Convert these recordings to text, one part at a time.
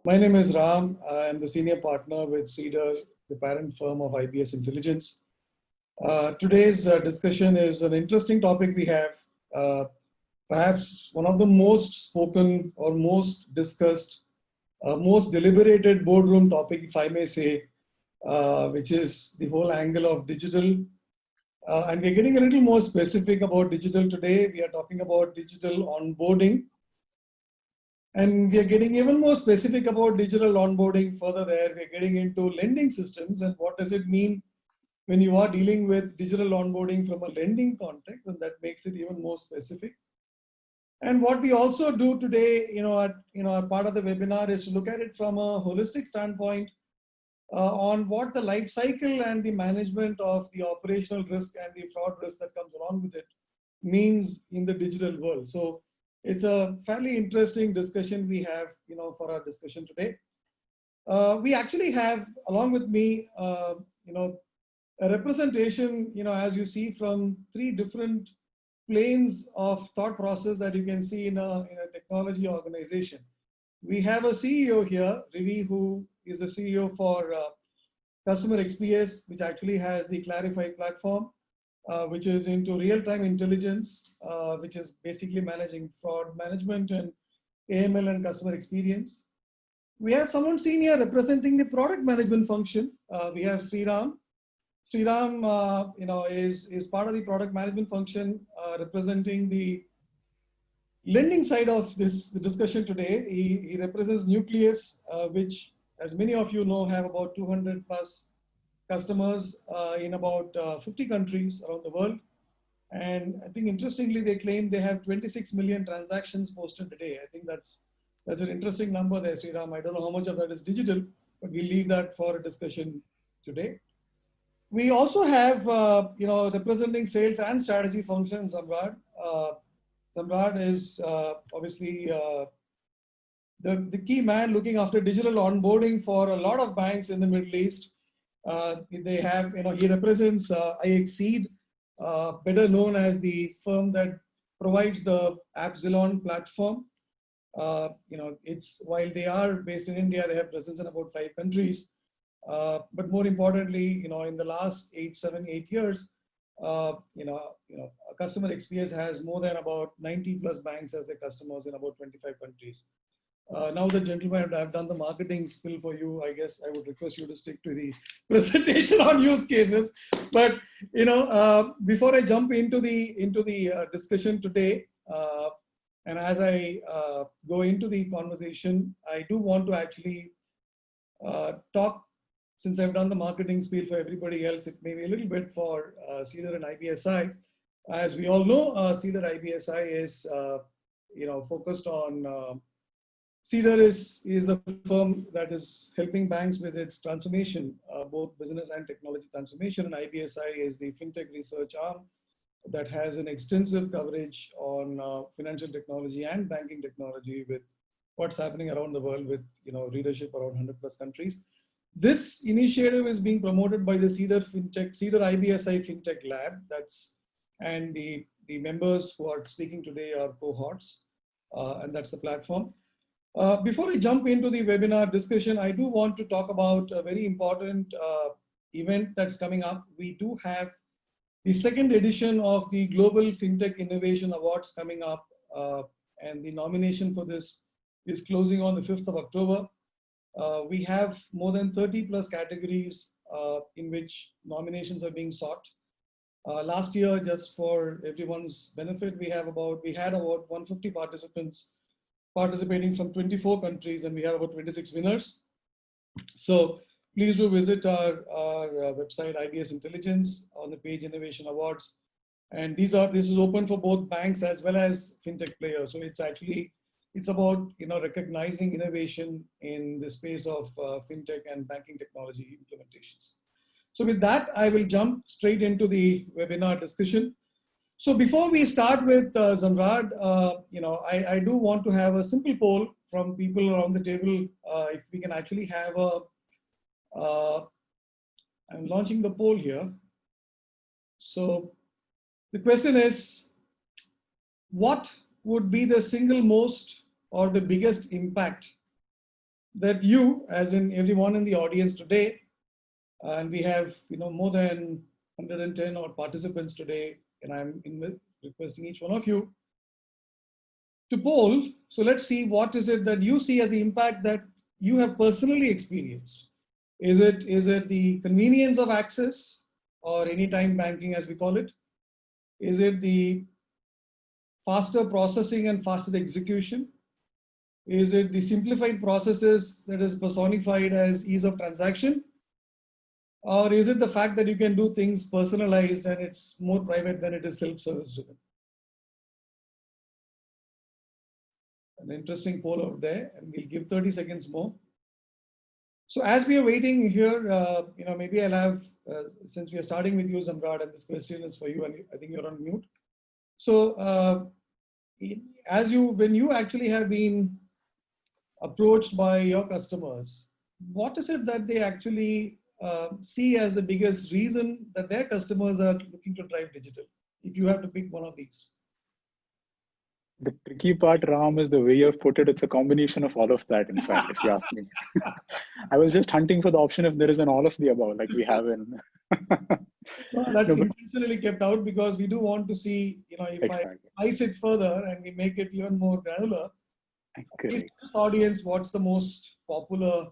My name is Ram. I am the senior partner with CEDAR, the parent firm of IBS Intelligence. Today's discussion is an interesting topic we have. Perhaps one of the most spoken or most discussed, most deliberated boardroom topic, if I may say, which is the whole angle of digital. And we're getting a little more specific about digital today. We are talking about digital onboarding. And we are getting even more specific about digital onboarding further there. We're getting into lending systems and what does it mean when you are dealing with digital onboarding from a lending context, and that makes it even more specific. And what we also do today, our part of the webinar is to look at it from a holistic standpoint on what the life cycle and the management of the operational risk and the fraud risk that comes along with it means in the digital world. So it's a fairly interesting discussion we have, for our discussion today. We actually have, along with me, a representation, as you see, from three different planes of thought process that you can see in a technology organization. We have a CEO here, Rivi, who is the CEO for CustomerXPs, which actually has the Clarify platform, which is into real-time intelligence, which is basically managing fraud management and AML and customer experience. We have someone senior representing the product management function. We have Sreeram. Sreeram, is part of the product management function, representing the lending side of this discussion today. He represents Nucleus, which, as many of you know, have about 200 plus customers in about 50 countries around the world. And I think interestingly, they claim they have 26 million transactions posted a day. I think that's an interesting number there, Sreeram. I don't know how much of that is digital, but we'll leave that for a discussion today. We also have, representing sales and strategy functions, Zamrad. Zamrad is obviously the key man looking after digital onboarding for a lot of banks in the Middle East. They have, he represents IXCED, better known as the firm that provides the Epsilon platform. While they are based in India, they have presence in about 5 countries. But more importantly, in the last 8 years, CustomerXPs has more than about 90 plus banks as their customers in about 25 countries. Now the gentlemen have done the marketing spill for you. I guess I would request you to stick to the presentation on use cases. But before I jump into the discussion today, and as I go into the conversation, I do want to actually talk. Since I've done the marketing spiel for everybody else, it may be a little bit for CEDAR and IBSI. As we all know, CEDAR-IBSI is focused on. CEDAR is the firm that is helping banks with its transformation, both business and technology transformation, and IBSI is the FinTech research arm that has an extensive coverage on financial technology and banking technology with what's happening around the world with readership around 100 plus countries. This initiative is being promoted by the CEDAR-IBSI FinTech Lab. And the members who are speaking today are cohorts, and that's the platform. Before I jump into the webinar discussion, I do want to talk about a very important event that's coming up. We do have the 2nd edition of the Global FinTech Innovation Awards coming up, and the nomination for this is closing on the 5th of October. We have more than 30 plus categories in which nominations are being sought. Last year, just for everyone's benefit, we had about 150 participants participating from 24 countries, and we have about 26 winners. So please do visit our website, IBS Intelligence, on the page Innovation Awards. And this is open for both banks as well as FinTech players. So it's about recognizing innovation in the space of FinTech and banking technology implementations. So with that, I will jump straight into the webinar discussion. So before we start with Zamrad, I do want to have a simple poll from people around the table. If we can actually have I'm launching the poll here. So the question is, what would be the single most or the biggest impact that you, as in everyone in the audience today, and we have more than 110 odd participants today, and I'm requesting each one of you to poll. So let's see, what is it that you see as the impact that you have personally experienced? Is it the convenience of access, or anytime banking as we call it? Is it the faster processing and faster execution? Is it the simplified processes that is personified as ease of transaction? Or is it the fact that you can do things personalized and it's more private when it is self-service driven? An interesting poll out there, and we'll give 30 seconds more. So as we are waiting here, maybe I'll have, since we are starting with you, Zamrad, and this question is for you, and I think you're on mute. So when you actually have been approached by your customers, what is it that they actually see as the biggest reason that their customers are looking to drive digital? If you have to pick one of these. The tricky part, Ram, is the way you've put it. It's a combination of all of that, in fact, if you ask me. I was just hunting for the option if there is an all of the above, like we have in. Well, that's intentionally kept out because we do want to see, if exactly. I slice it further and we make it even more granular, this audience, what's the most popular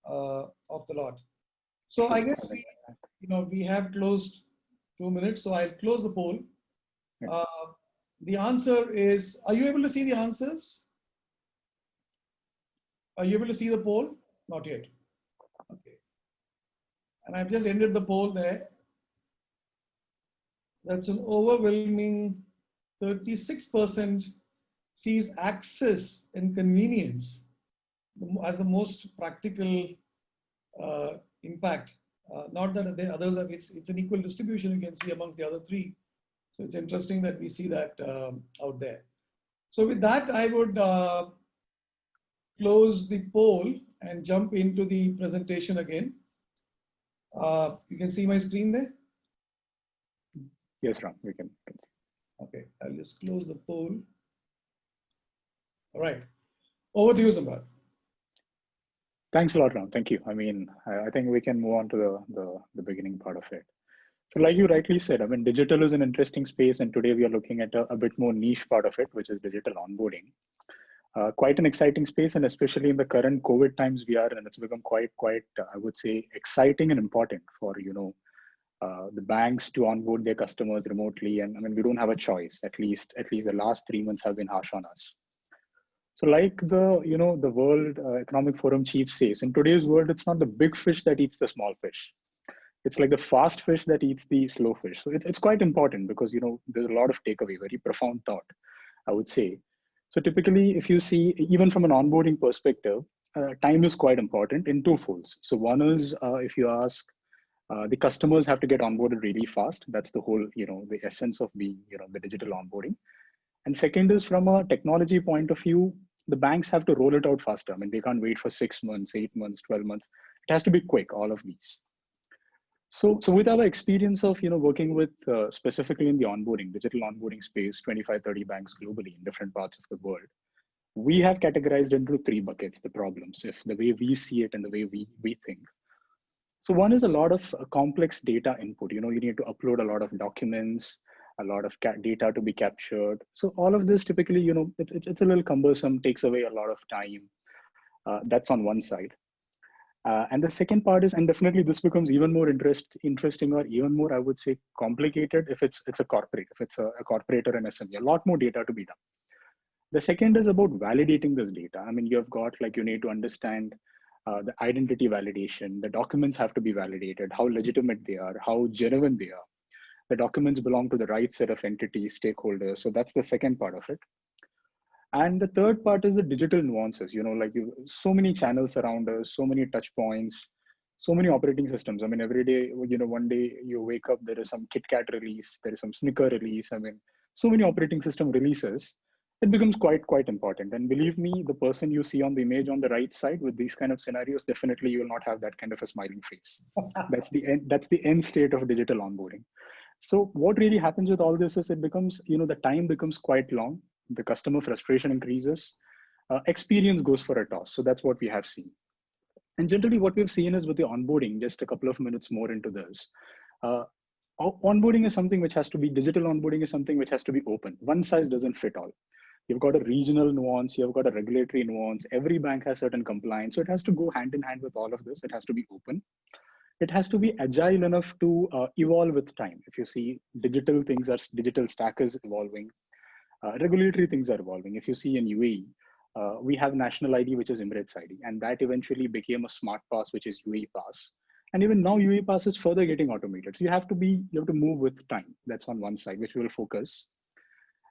of the lot? So I guess we have closed 2 minutes, so I'll close the poll. The answer is, are you able to see the answers? Are you able to see the poll? Not yet. Okay. And I've just ended the poll there. That's an overwhelming 36% sees access and convenience as the most practical impact. Not that the others have, it's an equal distribution you can see amongst the other three. So it's interesting that we see that out there. So with that, I would close the poll and jump into the presentation again. You can see my screen there? Yes, Ram, we can. Okay, I'll just close the poll. All right, over to you, Zamrad. Thanks a lot, Ram. Thank you. I mean, I think we can move on to the beginning part of it. So like you rightly said, I mean, digital is an interesting space, and today we are looking at a bit more niche part of it, which is digital onboarding. Quite an exciting space, and especially in the current COVID times we are, and it's become quite, I would say, exciting and important for, the banks to onboard their customers remotely. And I mean, we don't have a choice. At least the last 3 months have been harsh on us. So like the World Economic Forum chief says, in today's world, it's not the big fish that eats the small fish. It's like the fast fish that eats the slow fish. So it's quite important because, there's a lot of takeaway, very profound thought, I would say. So typically, if you see, even from an onboarding perspective, time is quite important in two folds. So one is, if you ask, the customers have to get onboarded really fast. That's the whole, the essence of being, the digital onboarding. And second is, from a technology point of view, the banks have to roll it out faster. I mean, they can't wait for 6 months, 8 months, 12 months. It has to be quick, all of these. So with our experience of, working with specifically in the digital onboarding space, 25, 30 banks globally in different parts of the world, we have categorized into 3 buckets, the problems, if the way we see it and the way we think. So one is a lot of complex data input. You need to upload a lot of documents, a lot of data to be captured. So all of this typically, it's a little cumbersome, takes away a lot of time. That's on one side. And the second part is, and definitely this becomes even more interesting or even more, I would say, complicated if it's a corporate, if it's a corporate or an SME, a lot more data to be done. The second is about validating this data. I mean, you've got, you need to understand the identity validation, the documents have to be validated, how legitimate they are, how genuine they are. The documents belong to the right set of entities, stakeholders. So that's the second part of it. And the third part is the digital nuances, so many channels around us, so many touch points, so many operating systems. I mean, every day, one day you wake up, there is some KitKat release, there is some Snicker release. I mean, so many operating system releases, it becomes quite important. And believe me, the person you see on the image on the right side with these kind of scenarios, definitely you will not have that kind of a smiling face. That's the end state of digital onboarding. So what really happens with all this is it becomes, the time becomes quite long. The customer frustration increases. experience goes for a toss. So that's what we have seen. And generally what we've seen is with the onboarding, just a couple of minutes more into this, onboarding is something which has to be, digital onboarding is something which has to be open. One size doesn't fit all. You've got a regional nuance, you've got a regulatory nuance, every bank has certain compliance. So it has to go hand in hand with all of this. It has to be open. It has to be agile enough to evolve with time. If you see digital things, digital stack is evolving, regulatory things are evolving. If you see in UAE, we have national ID, which is Emirates ID, and that eventually became a smart pass, which is UAE pass. And even now UAE pass is further getting automated. So you have to move with time. That's on one side, which we will focus.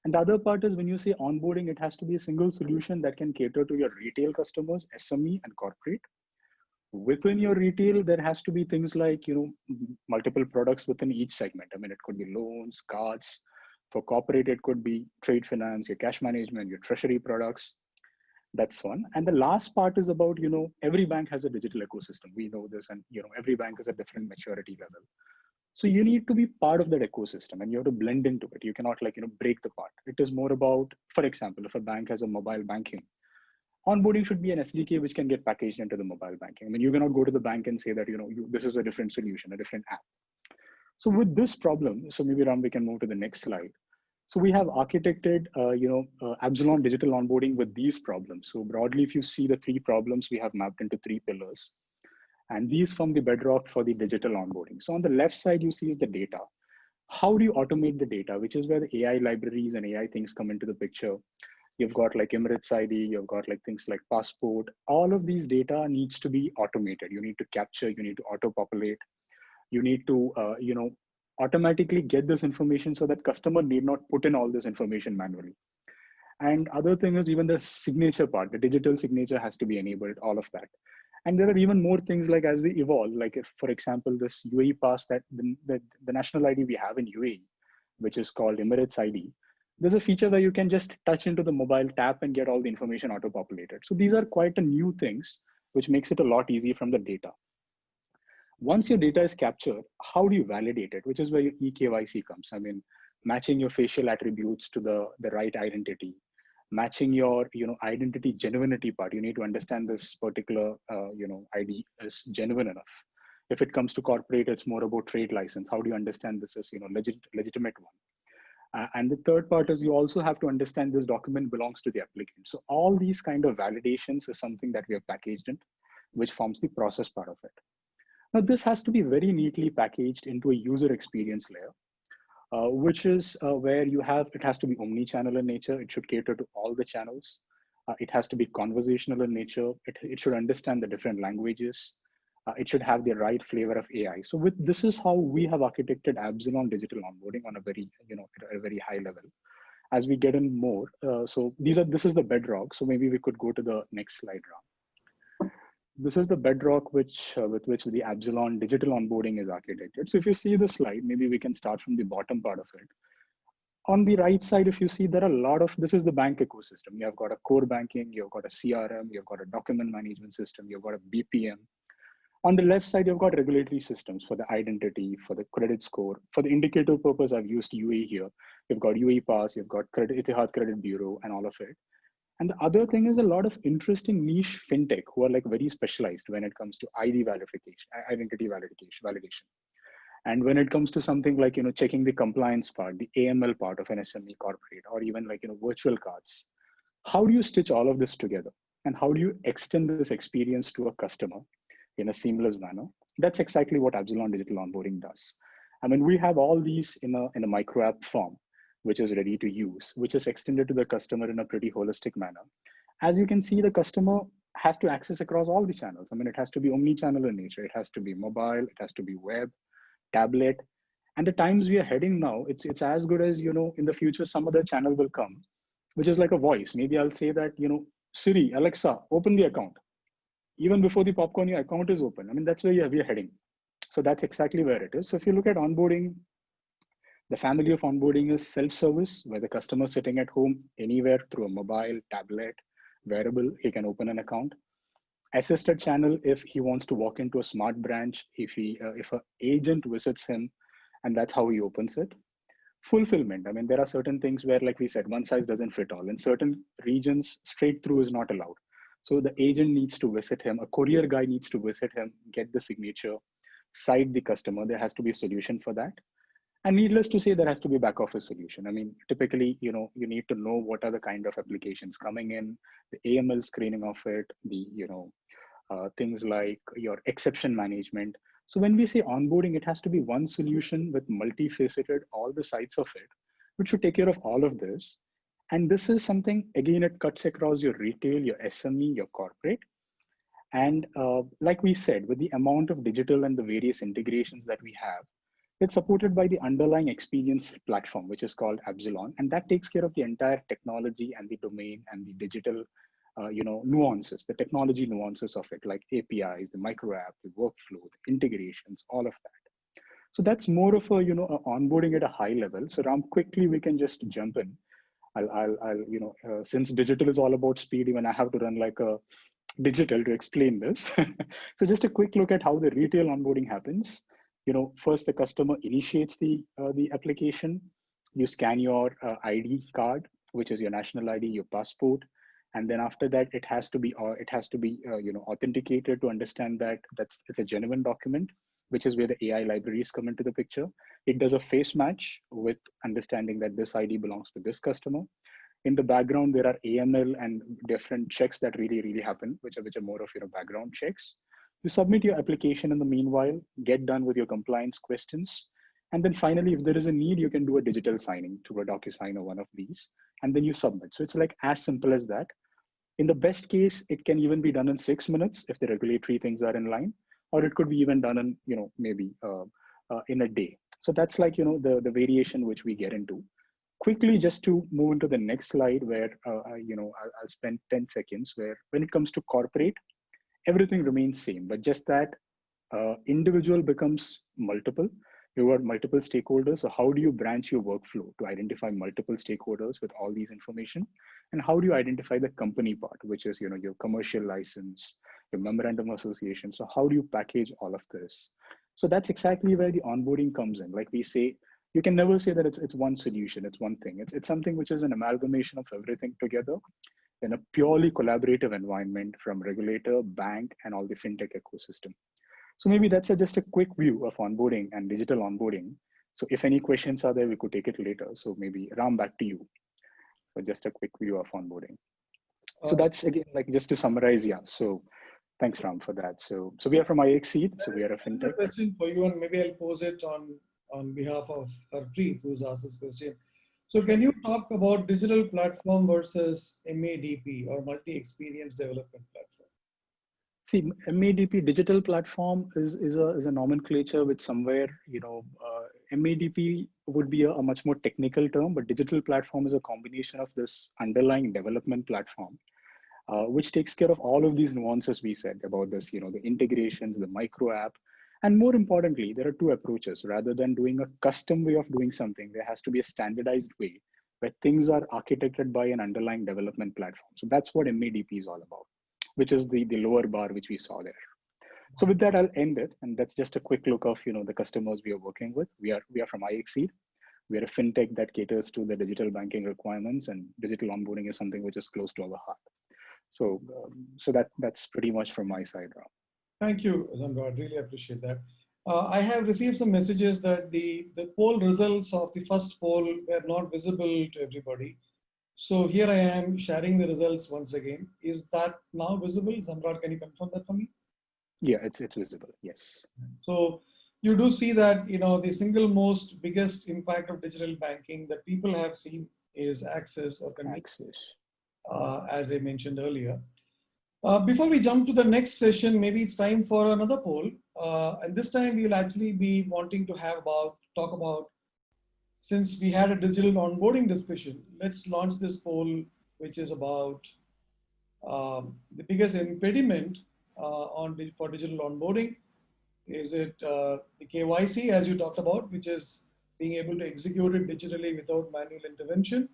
And the other part is when you say onboarding, it has to be a single solution that can cater to your retail customers, SME and corporate. Within your retail, there has to be things like, multiple products within each segment. I mean, it could be loans, cards. For corporate, it could be trade finance, your cash management, your treasury products. That's one. And the last part is about, every bank has a digital ecosystem. We know this, and every bank has a different maturity level. So you need to be part of that ecosystem and you have to blend into it. You cannot break the part. It is more about, for example, if a bank has a mobile banking, onboarding should be an SDK which can get packaged into the mobile banking. I mean, you cannot go to the bank and say that, this is a different solution, a different app. So with this problem, so maybe Ram, we can move to the next slide. So we have architected, Absalon digital onboarding with these problems. So broadly, if you see the three problems, we have mapped into three pillars. And these form the bedrock for the digital onboarding. So on the left side, you see is the data. How do you automate the data, which is where the AI libraries and AI things come into the picture. You've got like Emirates ID, you've got like things like passport. All of these data needs to be automated. You need to capture, you need to auto-populate. You need to, automatically get this information so that customer need not put in all this information manually. And other thing is even the signature part, the digital signature has to be enabled, all of that. And there are even more things like as we evolve, like if, for example, this UAE pass that the national ID we have in UAE, which is called Emirates ID, there's a feature where you can just touch into the mobile, tap and get all the information auto-populated. So these are quite a new things, which makes it a lot easier from the data. Once your data is captured, how do you validate it? Which is where your eKYC comes. I mean, matching your facial attributes to the right identity, matching your identity genuinity part. You need to understand this particular ID is genuine enough. If it comes to corporate, it's more about trade license. How do you understand this as legitimate one? And the third part is you also have to understand this document belongs to the applicant. So all these kind of validations is something that we have packaged in, which forms the process part of it. Now this has to be very neatly packaged into a user experience layer. Which is where it has to be omni-channel in nature. It should cater to all the channels. It has to be conversational in nature. It should understand the different languages. It should have the right flavor of AI. So this is how we have architected Absalon digital onboarding on a very, at a very high level. As we get in more, so this is the bedrock. So maybe we could go to the next slide, Ram. This is the bedrock with which the Absalon digital onboarding is architected. So if you see the slide, maybe we can start from the bottom part of it. On the right side, if you see, there are a lot of, this is the bank ecosystem. You have got a core banking, you've got a CRM, you've got a document management system, you've got a BPM. On the left side, you've got regulatory systems for the identity, for the credit score. For the indicator purpose, I've used UAE here. You've got UAE Pass, you've got Etihad Credit Bureau and all of it. And the other thing is a lot of interesting niche fintech who are like very specialized when it comes to ID verification, identity validation. And when it comes to something like, checking the compliance part, the AML part of an SME corporate, or even like, virtual cards, how do you stitch all of this together? And how do you extend this experience to a customer in a seamless manner? That's exactly what Absalon digital onboarding does. I mean, we have all these in a micro app form, which is ready to use, which is extended to the customer in a pretty holistic manner. As you can see, the customer has to access across all the channels. I mean, it has to be omni-channel in nature. It has to be mobile, it has to be web, tablet. And the times we are heading now, it's as good as, in the future, some other channel will come, which is like a voice. Maybe I'll say that, Siri, Alexa, open the account. Even before the popcorn, your account is open. I mean, that's where we are heading. So that's exactly where it is. So if you look at onboarding, the family of onboarding is self-service, where the customer is sitting at home anywhere through a mobile, tablet, wearable, he can open an account. Assisted channel, if he wants to walk into a smart branch, if an agent visits him, and that's how he opens it. fulfillment. I mean, there are certain things where, like we said, one size doesn't fit all. In certain regions, straight through is not allowed. So the agent needs to visit him, a courier guy needs to visit him, get the signature, cite the customer. There has to be a solution for that. And needless to say, there has to be a back office solution. I mean, typically, you need to know what are the kind of applications coming in, the AML screening of it, things like your exception management. So when we say onboarding, it has to be one solution with multifaceted, all the sides of it, which should take care of all of this. And this is something, again, it cuts across your retail, your SME, your corporate. And like we said, with the amount of digital and the various integrations that we have, it's supported by the underlying experience platform, which is called Absilon. And that takes care of the entire technology and the domain and the digital nuances, the technology nuances of it, like APIs, the micro app, the workflow, the integrations, all of that. So that's more of a, onboarding at a high level. So Ram, quickly, we can just jump in. Since digital is all about speed, even I have to run like a digital to explain this. So just a quick look at how the retail onboarding happens. First the customer initiates the application. You scan your ID card, which is your national ID, your passport. And then after that, it has to be authenticated to understand that it's a genuine document, which is where the AI libraries come into the picture. It does a face match with understanding that this ID belongs to this customer. In the background, there are AML and different checks that really happen, which are more of background checks. You submit your application in the meanwhile, get done with your compliance questions. And then finally, if there is a need, you can do a digital signing through a DocuSign or one of these, and then you submit. So it's like as simple as that. In the best case, it can even be done in 6 minutes if the regulatory things are in line, or it could be even done in, maybe in a day. So that's like, the variation which we get into. Quickly, just to move into the next slide where, I'll spend 10 seconds where when it comes to corporate, everything remains same, but just that individual becomes multiple. You got multiple stakeholders. So how do you branch your workflow to identify multiple stakeholders with all these information? And how do you identify the company part, which is, your commercial license, your memorandum association? So how do you package all of this? So that's exactly where the onboarding comes in. Like we say, you can never say that it's one solution, it's one thing. It's something which is an amalgamation of everything together in a purely collaborative environment from regulator, bank, and all the FinTech ecosystem. So maybe that's just a quick view of onboarding and digital onboarding. So if any questions are there, we could take it later. So maybe Ram, back to you. So just a quick view of onboarding. So that's again, like just to summarize, yeah. So thanks, Ram, for that. So we are from IXC, so we are a FinTech. A question for you, and maybe I'll pose it on behalf of Harpreet, who's asked this question. So can you talk about digital platform versus MADP or multi-experience development platform? See, MADP digital platform is a nomenclature which somewhere, MADP would be a much more technical term, but digital platform is a combination of this underlying development platform, which takes care of all of these nuances we said about this, the integrations, the micro app. And more importantly, there are two approaches. Rather than doing a custom way of doing something, there has to be a standardized way where things are architected by an underlying development platform. So that's what MADP is all about, which is the lower bar which we saw there. So with that, I'll end it. And that's just a quick look of the customers we are working with. We are from IXC. We are a FinTech that caters to the digital banking requirements, and digital onboarding is something which is close to our heart. So that's pretty much from my side, Ram. Thank you, Zamrad. Really appreciate that. I have received some messages that the poll results of the first poll were not visible to everybody. So here I am sharing the results once again. Is that now visible? Zamrad, can you confirm that for me? Yeah, it's visible, yes. So you do see that, the single most biggest impact of digital banking that people have seen is access or convenience, as I mentioned earlier. Before we jump to the next session, maybe it's time for another poll. And this time we'll actually be wanting to talk about, since we had a digital onboarding discussion, let's launch this poll, which is about the biggest impediment for digital onboarding. Is it the KYC, as you talked about, which is being able to execute it digitally without manual intervention?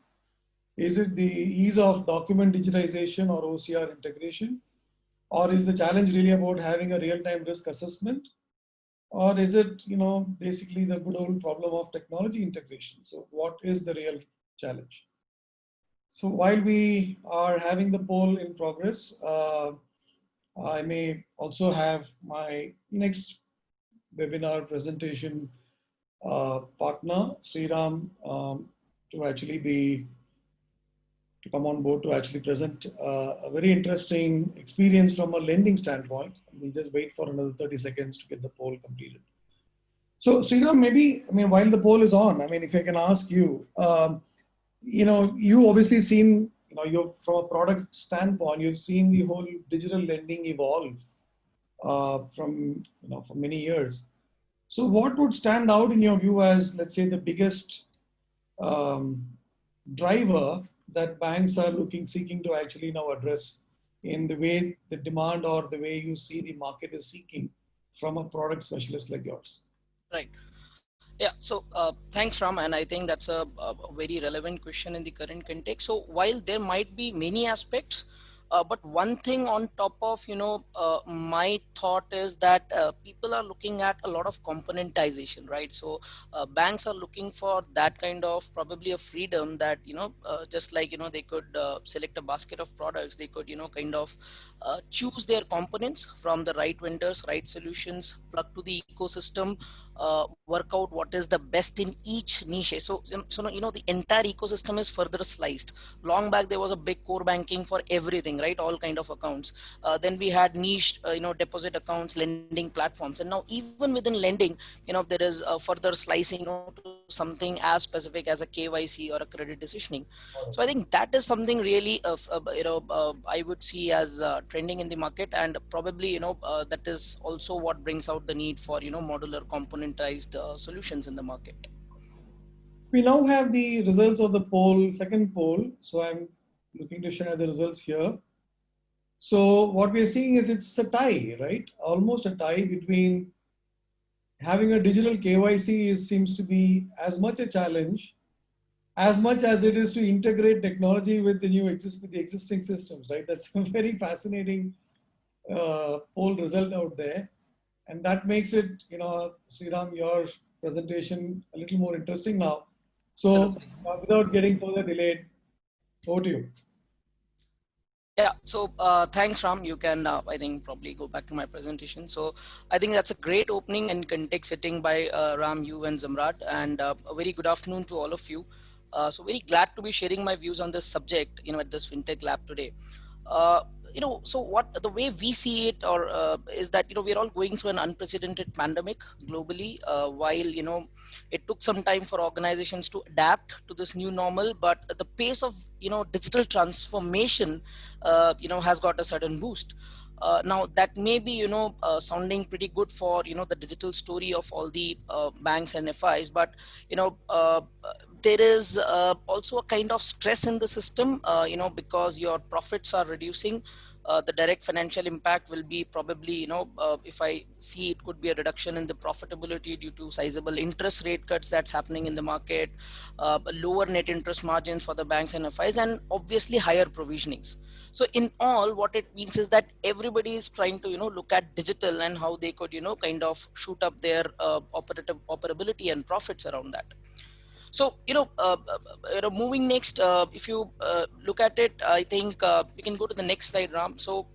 Is it the ease of document digitization or OCR integration? Or is the challenge really about having a real-time risk assessment? or is it, basically the good old problem of technology integration? So what is the real challenge? So while we are having the poll in progress, I may also have my next webinar presentation partner, Sreeram, to actually to come on board to actually present a very interesting experience from a lending standpoint. We'll just wait for another 30 seconds to get the poll completed. So Sreeram, maybe, while the poll is on, if I can ask you, you obviously seen, you've from a product standpoint, you've seen the whole digital lending evolve for many years. So what would stand out in your view as, let's say, the biggest driver that banks are seeking to actually now address in the way the demand or the way you see the market is seeking from a product specialist like yours? Right. Yeah, so thanks, Ram, and I think that's a very relevant question in the current context. So while there might be many aspects, but one thing on top of my thought is that people are looking at a lot of componentization, right? So banks are looking for that kind of probably a freedom that just like they could select a basket of products, they could kind of choose their components from the right vendors, right solutions, plug to the ecosystem, work out what is the best in each niche. So the entire ecosystem is further sliced. Long back there was a big core banking for everything, right? All kind of accounts. Then we had niche deposit accounts, lending platforms, and now even within lending there is a further slicing to something as specific as a KYC or a credit decisioning. So I think that is something really I would see as trending in the market, and probably that is also what brings out the need for modular componentized solutions in the market. We now have the results of the second poll. So I'm looking to share the results here. So what we're seeing is it's a tie, right? Almost a tie between having a digital KYC seems to be as much a challenge as much as it is to integrate technology with the existing systems, right? That's a very fascinating poll result out there. And that makes it, Sreeram, your presentation a little more interesting now. So without getting further delayed, over to you. Yeah, so thanks, Ram. You can, I think, probably go back to my presentation. So I think that's a great opening and context setting by Ram, you and Zamrad, and a very good afternoon to all of you. So very glad to be sharing my views on this subject, at this FinTech lab today. So what the way we see it or is that we're all going through an unprecedented pandemic globally, while it took some time for organizations to adapt to this new normal, but the pace of digital transformation has got a sudden boost. Now that may be sounding pretty good for the digital story of all the banks and FIs, but there is also a kind of stress in the system, because your profits are reducing. The direct financial impact will be probably, if I see, it could be a reduction in the profitability due to sizable interest rate cuts that's happening in the market, lower net interest margins for the banks and FIs, and obviously higher provisionings. So in all, what it means is that everybody is trying to look at digital and how they could kind of shoot up their operability and profits around that. So moving next, if you look at it, I think we can go to the next slide, Ram. So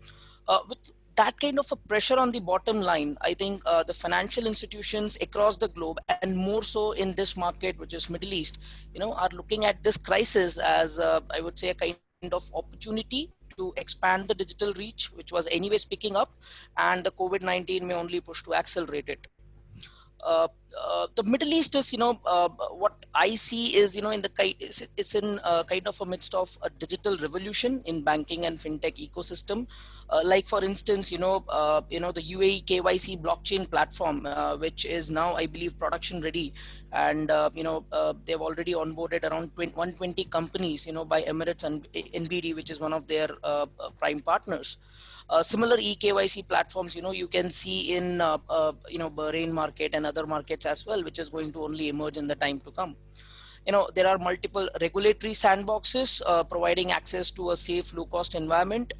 with that kind of a pressure on the bottom line, I think the financial institutions across the globe, and more so in this market, which is Middle East, are looking at this crisis as I would say a kind of opportunity to expand the digital reach, which was anyways picking up, and the COVID-19 may only push to accelerate it. The Middle East is, what I see is, in the it's in kind of a midst of a digital revolution in banking and fintech ecosystem. Like for instance, the UAE KYC blockchain platform, which is now, I believe, production ready, and they've already onboarded around 120 companies, by Emirates and NBD, which is one of their prime partners. Similar eKYC platforms, you can see in Bahrain market and other markets as well, which is going to only emerge in the time to come. There are multiple regulatory sandboxes providing access to a safe, low-cost environment.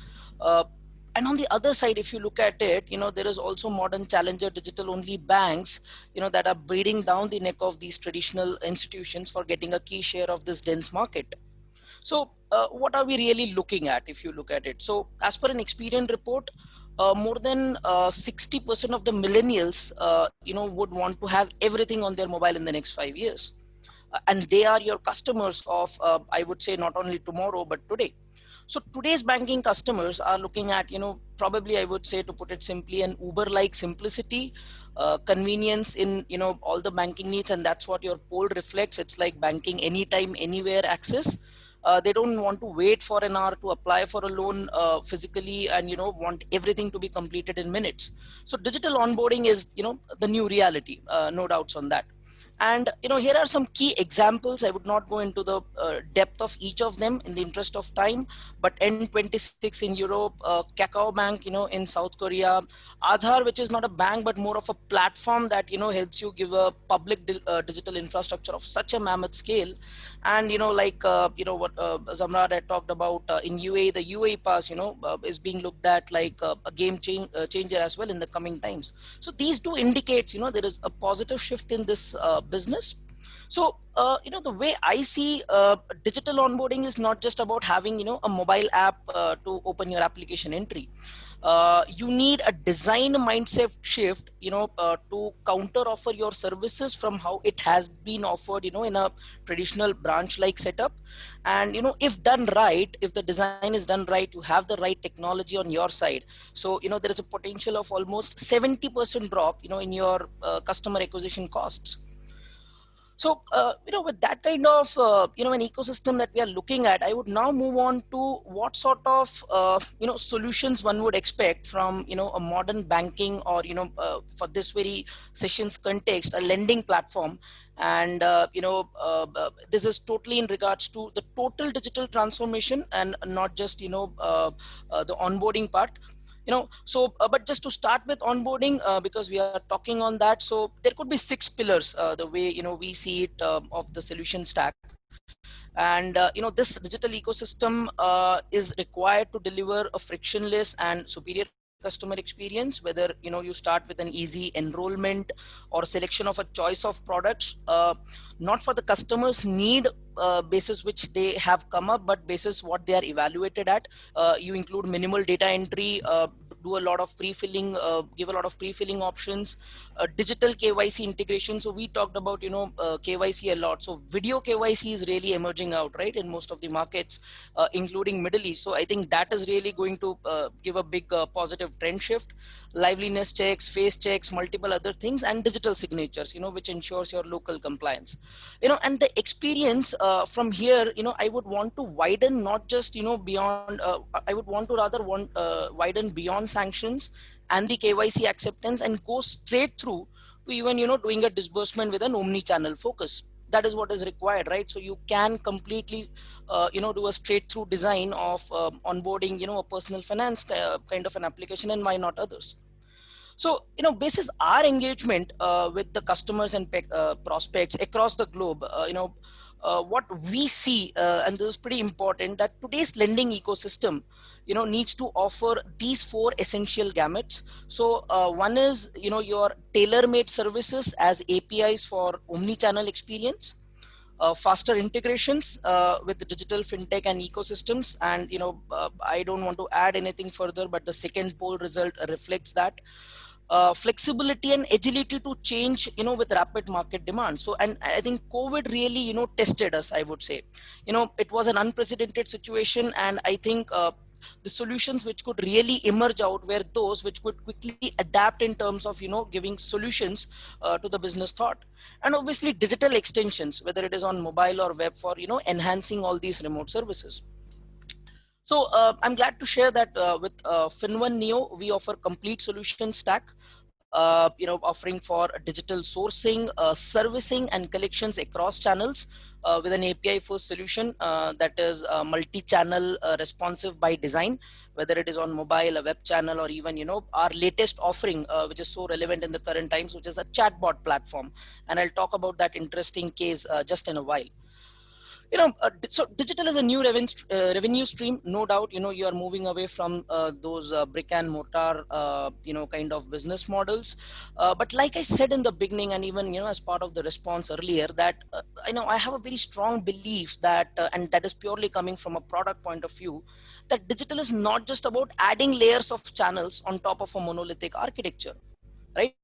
And on the other side, if you look at it, there is also modern challenger digital only banks, that are breathing down the neck of these traditional institutions for getting a key share of this dense market. So what are we really looking at if you look at it? So as per an Experian report, more than 60% of the millennials, would want to have everything on their mobile in the next 5 years. And they are your customers of, I would say, not only tomorrow, but today. So today's banking customers are looking at, probably I would say, to put it simply, an Uber-like simplicity, convenience in, all the banking needs. And that's what your poll reflects. It's like banking anytime, anywhere access. They don't want to wait for an hour to apply for a loan physically, and want everything to be completed in minutes. So digital onboarding is the new reality, no doubts on that. And here are some key examples. I would not go into the depth of each of them in the interest of time, but N26 in Europe, Kakao Bank in South Korea, Aadhaar, which is not a bank but more of a platform that helps you give a public digital infrastructure of such a mammoth scale. And like what Zamrad had talked about in UAE, the UAE pass is being looked at like a game changer as well in the coming times. So these do indicate there is a positive shift in this business. So the way I see digital onboarding is not just about having a mobile app to open your application entry. You need a design mindset shift to counter offer your services from how it has been offered in a traditional branch like setup. And if done right, if the design is done right, you have the right technology on your side. So there is a potential of almost 70% drop in your customer acquisition costs. So, with that kind of, an ecosystem that we are looking at, I would now move on to what sort of, solutions one would expect from, a modern banking or, for this very session's context, a lending platform. And, this is totally in regards to the total digital transformation and not just, the onboarding part. But just to start with onboarding, because we are talking on that, so there could be 6 pillars, the way we see it, of the solution stack. And this digital ecosystem is required to deliver a frictionless and superior customer experience, whether you start with an easy enrollment or selection of a choice of products, not for the customer's need basis which they have come up, but basis what they are evaluated at. You include minimal data entry, do a lot of pre-filling, give a lot of pre-filling options, digital KYC integration. So we talked about KYC a lot. So video KYC is really emerging out, right, in most of the markets, including Middle East. So I think that is really going to give a big positive trend shift. Liveliness checks, face checks, multiple other things, and digital signatures, which ensures your local compliance. And the experience from here, I would want to widen, not just beyond. I would want to rather widen beyond sanctions and the KYC acceptance and go straight through to even doing a disbursement with an omni-channel focus. That is what is required, right? So you can completely do a straight through design of onboarding a personal finance kind of an application, and why not others. So basis our engagement with the customers and prospects across the globe, what we see, and this is pretty important, that today's lending ecosystem needs to offer these 4 essential gamuts. So one is your tailor-made services as APIs for omni-channel experience, faster integrations with the digital fintech and ecosystems. And I don't want to add anything further, but the second poll result reflects that. Flexibility and agility to change with rapid market demand. So, and I think COVID really tested us, I would say. It was an unprecedented situation, and I think the solutions which could really emerge out were those which could quickly adapt in terms of giving solutions to the business thought. And obviously digital extensions, whether it is on mobile or web, for enhancing all these remote services. So I'm glad to share that with FinOne Neo, we offer complete solution stack, offering for digital sourcing, servicing, and collections across channels with an API first solution that is multi-channel responsive by design, whether it is on mobile, a web channel, or even our latest offering, which is so relevant in the current times, which is a chatbot platform. And I'll talk about that interesting case just in a while. So digital is a new revenue stream, no doubt. You are moving away from those brick and mortar, kind of business models. But like I said in the beginning, and even as part of the response earlier, that I have a very strong belief that, and that is purely coming from a product point of view, that digital is not just about adding layers of channels on top of a monolithic architecture, right?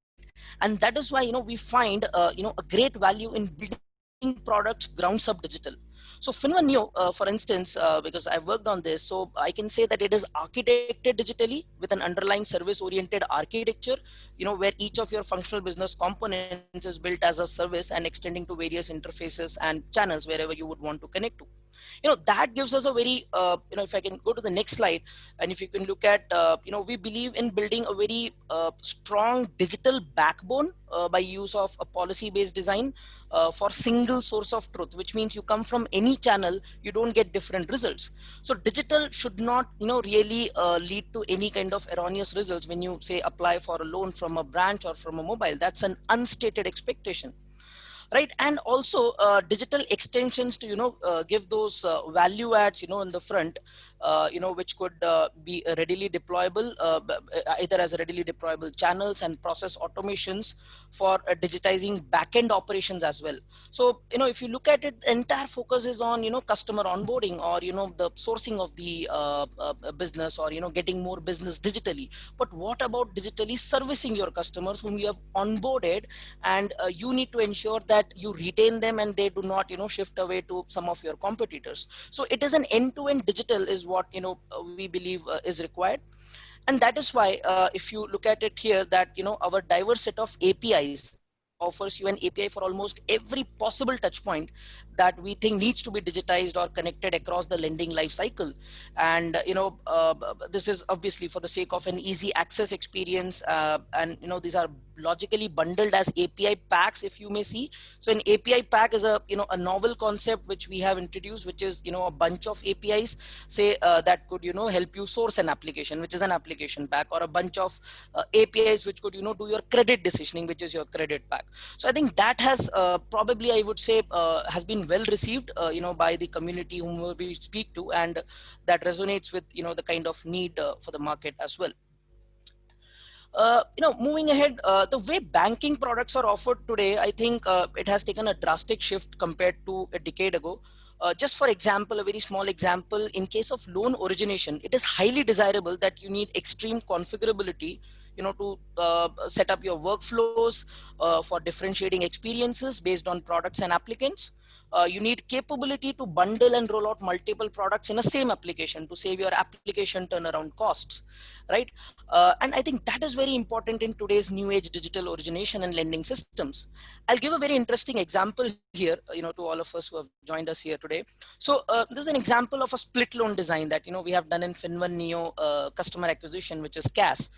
And that is why we find a great value in building products grounds up digital. So FinOne Neo, for instance, because I've worked on this, so I can say that it is architected digitally with an underlying service oriented architecture, where each of your functional business components is built as a service and extending to various interfaces and channels wherever you would want to connect to. That gives us a very if I can go to the next slide, and if you can look at we believe in building a very strong digital backbone by use of a policy based design for single source of truth, which means you come from any channel, you don't get different results. So digital should not really lead to any kind of erroneous results when you say apply for a loan from a branch or from a mobile. That's an unstated expectation, right? And also digital extensions to give those value adds in the front, which could be readily deployable, either as readily deployable channels and process automations for digitizing backend operations as well. So if you look at it, the entire focus is on customer onboarding, or the sourcing of the business, or getting more business digitally. But what about digitally servicing your customers whom you have onboarded, and you need to ensure that you retain them and they do not shift away to some of your competitors. So it is an end-to-end digital is what we believe is required. And that is why if you look at it here, that our diverse set of APIs offers you an API for almost every possible touch point that we think needs to be digitized or connected across the lending life cycle. And this is obviously for the sake of an easy access experience, and these are logically bundled as API packs, if you may see. So an API pack is a a novel concept which we have introduced, which is a bunch of APIs, say that could help you source an application, which is an application pack, or a bunch of APIs which could do your credit decisioning, which is your credit pack. So I think that has probably, I would say, has been well received by the community whom we speak to, and that resonates with the kind of need for the market as well. Moving ahead, the way banking products are offered today, I think it has taken a drastic shift compared to a decade ago. Just for example, a very small example, in case of loan origination, it is highly desirable that you need extreme configurability to set up your workflows for differentiating experiences based on products and applicants. You need capability to bundle and roll out multiple products in a same application to save your application turnaround costs, right? And I think that is very important in today's new age digital origination and lending systems. I'll give a very interesting example here, to all of us who have joined us here today. So this is an example of a split loan design that we have done in FinOne Neo customer acquisition, which is CAS,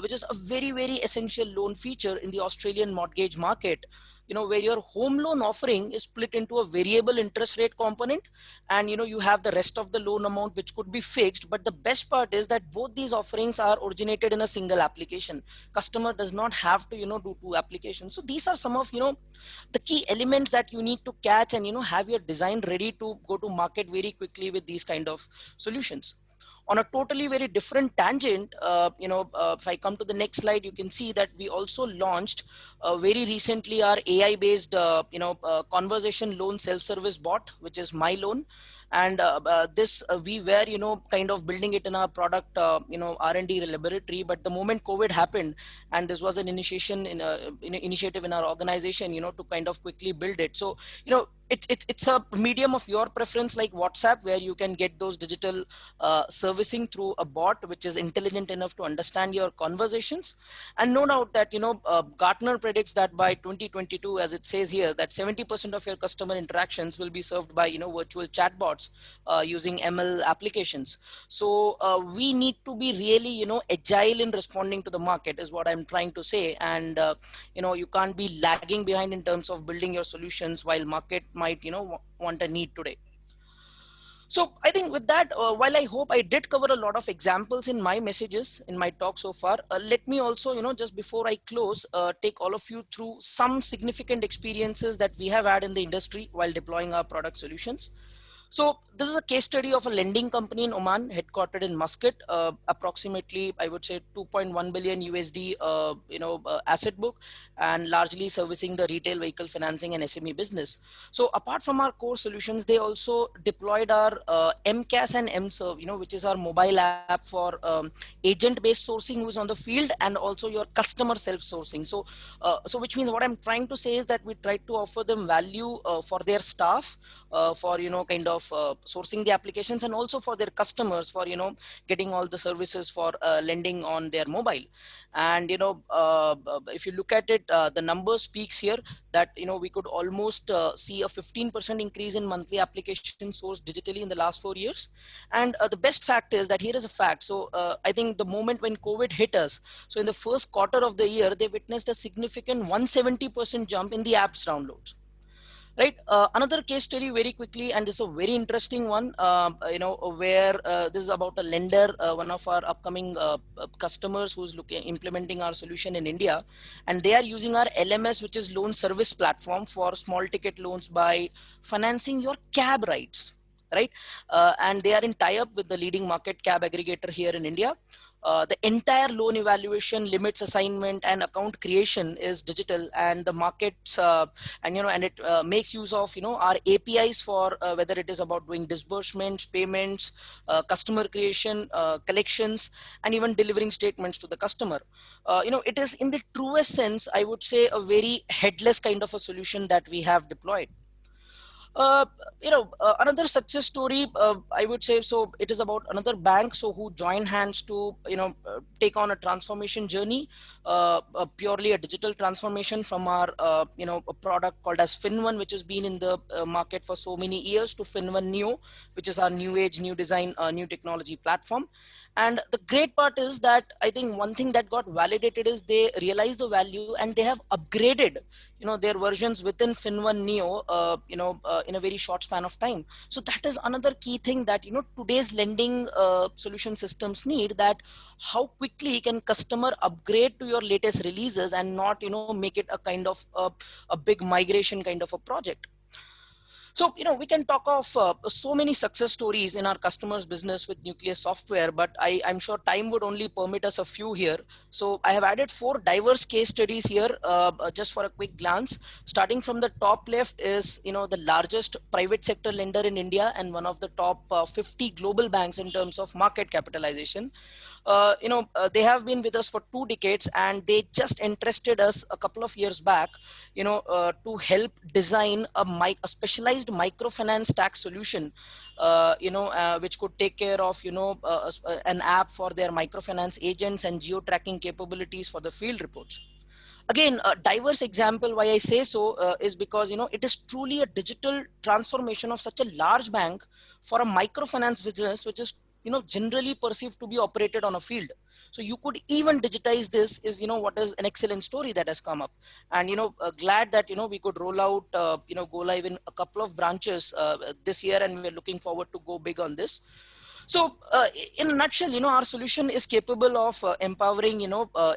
which is a very, very essential loan feature in the Australian mortgage market, where your home loan offering is split into a variable interest rate component, and you have the rest of the loan amount which could be fixed. But the best part is that both these offerings are originated in a single application. Customer does not have to do two applications. So these are some of the key elements that you need to catch, and have your design ready to go to market very quickly with these kind of solutions. On a totally very different tangent, if I come to the next slide, you can see that we also launched very recently our AI-based, conversation loan self-service bot, which is My Loan. And this we were kind of building it in our product R&D laboratory, but the moment COVID happened, and this was an initiation initiative in our organization to kind of quickly build it. So it's a medium of your preference, like WhatsApp, where you can get those digital servicing through a bot which is intelligent enough to understand your conversations. And no doubt that Gartner predicts that by 2022, as it says here, that 70% of your customer interactions will be served by virtual chatbots using ML applications. So we need to be really agile in responding to the market, is what I'm trying to say. And you can't be lagging behind in terms of building your solutions while market might want a need today. So I think with that, while I hope I did cover a lot of examples in my messages in my talk so far, let me also, just before I close, take all of you through some significant experiences that we have had in the industry while deploying our product solutions. So this is a case study of a lending company in Oman, headquartered in Muscat, approximately, I would say 2.1 billion USD, asset book, and largely servicing the retail vehicle financing and SME business. So apart from our core solutions, they also deployed our MCAS and MServe, which is our mobile app for agent-based sourcing who is on the field, and also your customer self-sourcing. So which means what I'm trying to say is that we try to offer them value for their staff, for kind of sourcing the applications, and also for their customers for getting all the services for lending on their mobile. And if you look at it, the number speaks here that we could almost see a 15% increase in monthly applications sourced digitally in the last 4 years. And the best fact is that here is a fact. So I think the moment when COVID hit us, so in the first quarter of the year, they witnessed a significant 170% jump in the apps downloads. Right. Another case study very quickly, and this is a very interesting one, where this is about a lender, one of our upcoming customers who's implementing our solution in India, and they are using our LMS, which is loan service platform for small ticket loans by financing your cab rides. Right. And they are in tie-up with the leading market cab aggregator here in India. The entire loan evaluation, limits assignment, and account creation is digital, and the markets and it makes use of our APIs for whether it is about doing disbursements, payments, customer creation, collections, and even delivering statements to the customer. It is in the truest sense, I would say, a very headless kind of a solution that we have deployed. Another success story, I would say, so it is about another bank, so who joined hands to take on a transformation journey, purely a digital transformation from our a product called as FinOne, which has been in the market for so many years, to FinOne Neo, which is our new age, new design, new technology platform. And the great part is that I think one thing that got validated is they realized the value, and they have upgraded their versions within FinOne Neo in a very short span of time. So that is another key thing that today's lending solution systems need, that how quickly can customer upgrade to your latest releases and not make it a kind of a big migration kind of a project. So, we can talk of so many success stories in our customers' business with Nucleus software, but I'm sure time would only permit us a few here. So I have added 4 diverse case studies here, just for a quick glance. Starting from the top left is, the largest private sector lender in India and one of the top 50 global banks in terms of market capitalization. They have been with us for 2 decades, and they just entrusted us a couple of years back, to help design a specialized microfinance tax solution, which could take care of, an app for their microfinance agents and geo-tracking capabilities for the field reports. Again, a diverse example why I say so is because, it is truly a digital transformation of such a large bank for a microfinance business, which is, generally perceived to be operated on a field. So you could even digitize this is, what is an excellent story that has come up. And, glad that, we could roll out, go live in a couple of branches this year, and we're looking forward to go big on this. So in a nutshell, our solution is capable of empowering,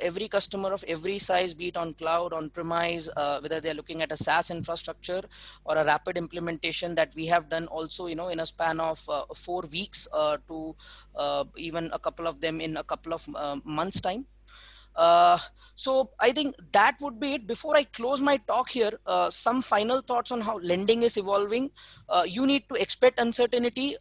every customer of every size, be it on cloud, on premise, whether they're looking at a SaaS infrastructure or a rapid implementation that we have done also, in a span of 4 weeks to even a couple of them in a couple of months time. So I think that would be it. Before I close my talk here, some final thoughts on how lending is evolving. You need to expect uncertainty.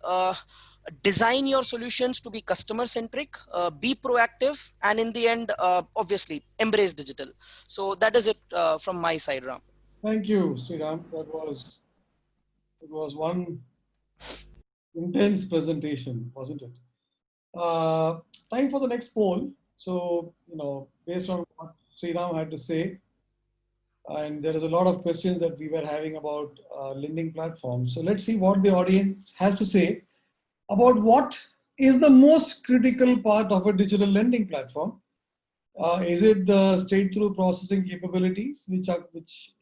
Design your solutions to be customer centric, be proactive, and in the end, obviously, embrace digital. So that is it from my side, Ram. Thank you, Sreeram. It was one intense presentation, wasn't it? Time for the next poll. So, based on what Sreeram had to say, and there is a lot of questions that we were having about lending platforms. So let's see what the audience has to say about what is the most critical part of a digital lending platform. Is it the straight-through processing capabilities, which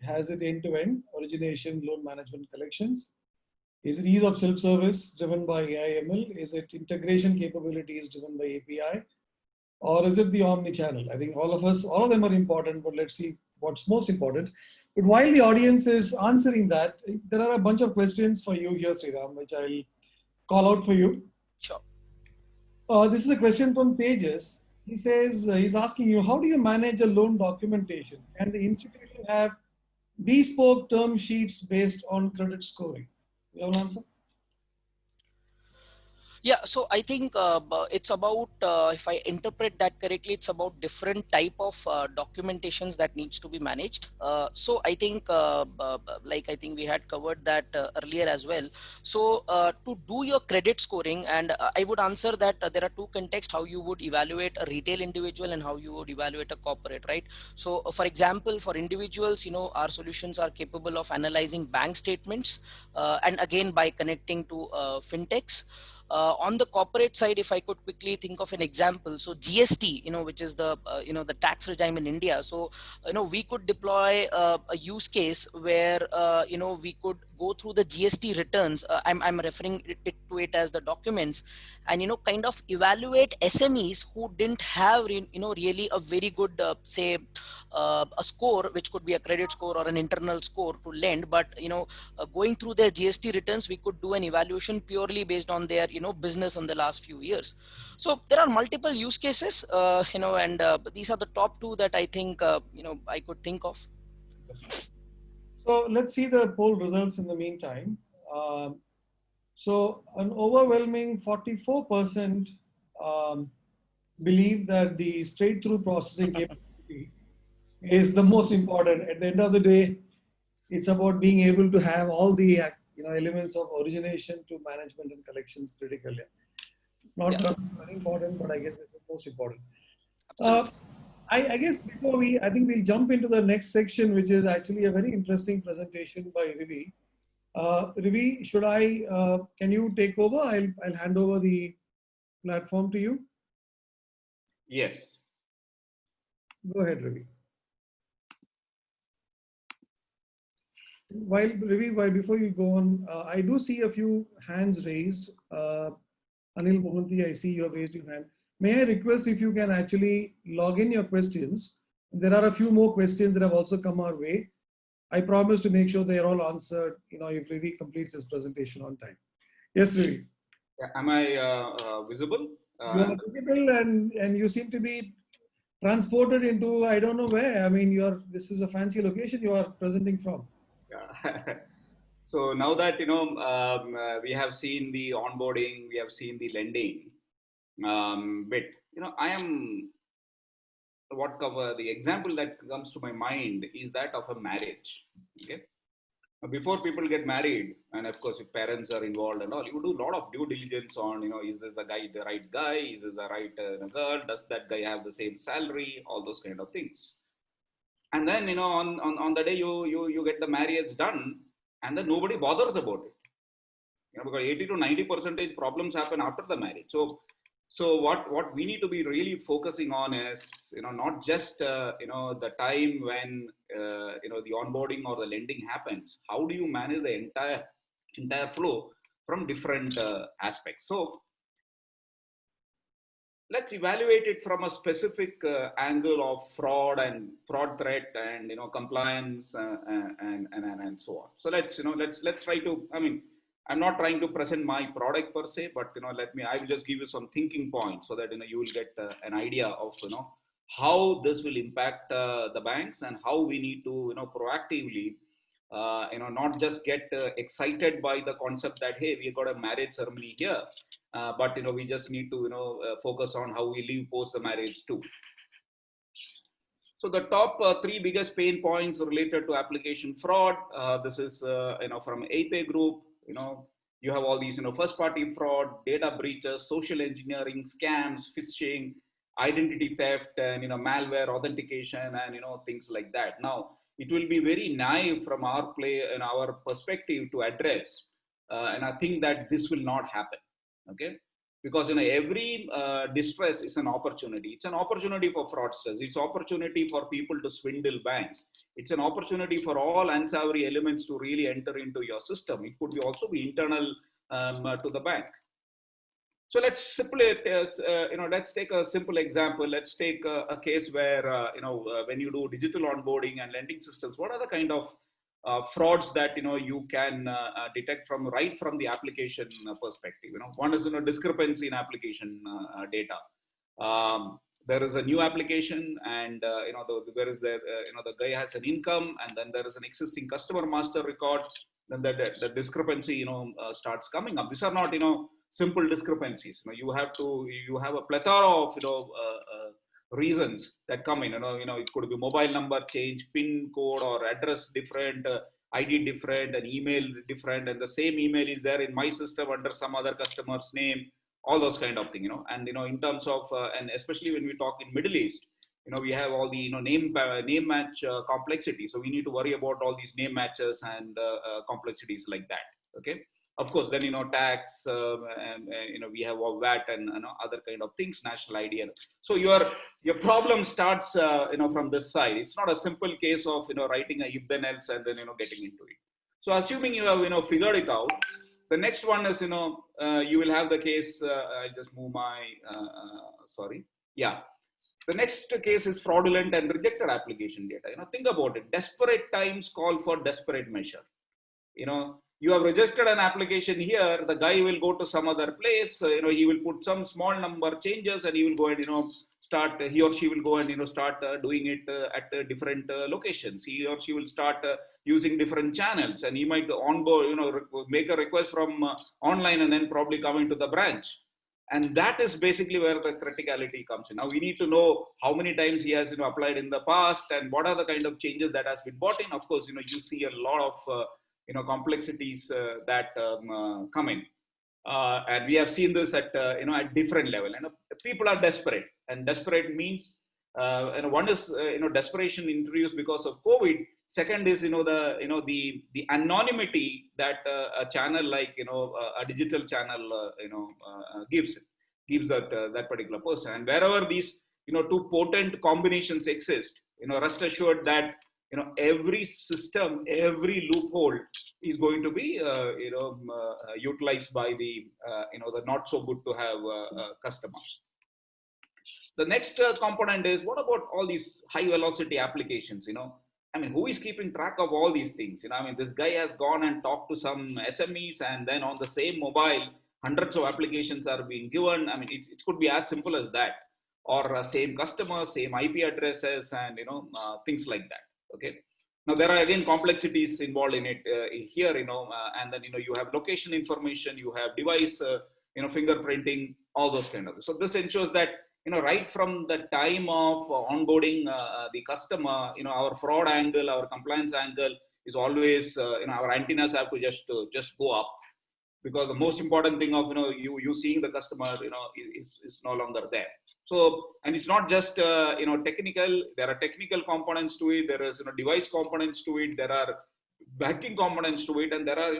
has it end-to-end, origination, loan management, collections? Is it ease of self-service driven by AI/ML? Is it integration capabilities driven by API? Or is it the omni-channel? I think all of them are important, but let's see what's most important. But while the audience is answering that, there are a bunch of questions for you here, Sreeram, which I'll call out for you. Sure. This is a question from Tejas. He says, he's asking you, how do you manage a loan documentation? Can the institution have bespoke term sheets based on credit scoring? You have an answer? Yeah, so I think it's about, if I interpret that correctly, it's about different type of documentations that needs to be managed. So I think, like I think we had covered that earlier as well. So to do your credit scoring, and I would answer that there are two contexts, how you would evaluate a retail individual and how you would evaluate a corporate, right? So for example, for individuals, our solutions are capable of analyzing bank statements, and again, by connecting to fintechs. On the corporate side, if I could quickly think of an example, so GST, which is the the tax regime in India. So we could deploy a use case where we could go through the GST returns. I'm referring to it as the documents, and kind of evaluate SMEs who didn't have really a very good say a score, which could be a credit score or an internal score to lend, but going through their GST returns, we could do an evaluation purely based on their business on the last few years. So there are multiple use cases, and these are the top two that I think I could think of. So let's see the poll results in the meantime. So an overwhelming 44% believe that the straight-through processing capability is the most important. At the end of the day, it's about being able to have all the elements of origination to management and collections critical. Not very important, but I guess this is most important. I guess before I think we'll jump into the next section, which is actually a very interesting presentation by Rivi. Rivi, can you take over? I'll hand over the platform to you. Yes. Go ahead, Rivi. Before you go on, I do see a few hands raised. Anil Mohanty, I see you have raised your hand. May I request if you can actually log in your questions? There are a few more questions that have also come our way. I promise to make sure they are all answered, if Rivi completes his presentation on time. Yes, Rivi. Am I visible? You are visible, and you seem to be transported into, I don't know where. I mean, this is a fancy location you are presenting from. Yeah. So now that, we have seen the onboarding, we have seen the lending bit, the example that comes to my mind is that of a marriage. Okay. Before people get married, and of course, if parents are involved and all, you do a lot of due diligence on, is this the right guy? Is this the right girl? Does that guy have the same salary? All those kind of things. And then, on the day you get the marriage done, and then nobody bothers about it. Because 80 to 90% problems happen after the marriage. So what we need to be really focusing on is, not just, the time when, the onboarding or the lending happens. How do you manage the entire flow from different aspects? So let's evaluate it from a specific angle of fraud threat and, compliance and so on. So let's try to, I'm not trying to present my product per se, but I will just give you some thinking points so that you will get an idea of how this will impact the banks and how we need to proactively not just get excited by the concept that hey, we got a marriage ceremony here, but we just need to focus on how we live post the marriage too. So the top three biggest pain points related to application fraud. This is from 8A group. You have all these first party fraud, data breaches, social engineering, scams, phishing, identity theft, and malware authentication, and things like that. Now it will be very naive from our perspective to address, and I think that this will not happen. Okay, because every distress is an opportunity. It's an opportunity for fraudsters. It's opportunity for people to swindle banks. It's an opportunity for all unsavory elements to really enter into your system. It could also be internal to the bank. So let's let's take a simple example. Let's take a case where when you do digital onboarding and lending systems, what are the kind of frauds that you can detect right from the application perspective? One is discrepancy in application data. There is a new application, and the guy has an income, and then there is an existing customer master record. Then the discrepancy starts coming up. These are not simple discrepancies. You have a plethora of reasons that come in. It could be mobile number change, PIN code or address different, ID different, and email different, and the same email is there in my system under some other customer's name. All those kind of thing. And in terms of and especially when we talk in Middle East, we have all the name match complexity. So we need to worry about all these name matches and complexities like that. Okay. Of course, then tax, and we have VAT and other kind of things, national ID. So your problem starts from this side. It's not a simple case of writing a if then else and then getting into it. So assuming you have figured it out, the next one is you will have the case. I'll just move my sorry. Yeah. The next case is fraudulent and rejected application data. Think about it. Desperate times call for desperate measure. You have rejected an application here, the guy will go to some other place, he will put some small number changes and he will go and, he or she will go and, start doing it at different locations. He or she will start using different channels, and he might onboard, make a request from online and then probably come into the branch. And that is basically where the criticality comes in. Now we need to know how many times he has applied in the past and what are the kind of changes that has been brought in. Of course, you see a lot of complexities that come in, and we have seen this at at different level. People are desperate, and desperate means one is desperation introduced because of COVID. Second is the anonymity that a channel like a digital channel gives that particular person. And wherever these two potent combinations exist, rest assured that every system, every loophole is going to be utilized by the the not so good to have customers. The next component is, what about all these high velocity applications? Who is keeping track of all these things? This guy has gone and talked to some SMEs, and then on the same mobile, hundreds of applications are being given. It could be as simple as that, or same customers, same IP addresses, and things like that. Okay. Now there are again complexities involved in it here, and then you have location information, you have device, fingerprinting, all those kind of things. So this ensures that right from the time of onboarding the customer, our fraud angle, our compliance angle is always our antennas have to just go up, because the most important thing of you seeing the customer is no longer there. So, and it's not just technical. There are technical components to it. There is device components to it. There are banking components to it, and there are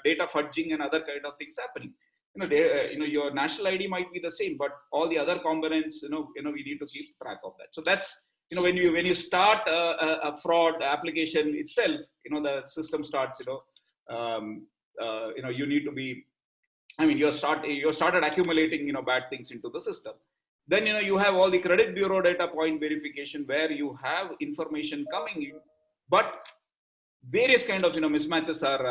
data fudging and other kind of things happening. Your national ID might be the same, but all the other components we need to keep track of that. So that's when you start a fraud application itself, the system starts you need to be, you started accumulating bad things into the system. Then you have all the credit bureau data point verification, where you have information coming in, but various kind of mismatches are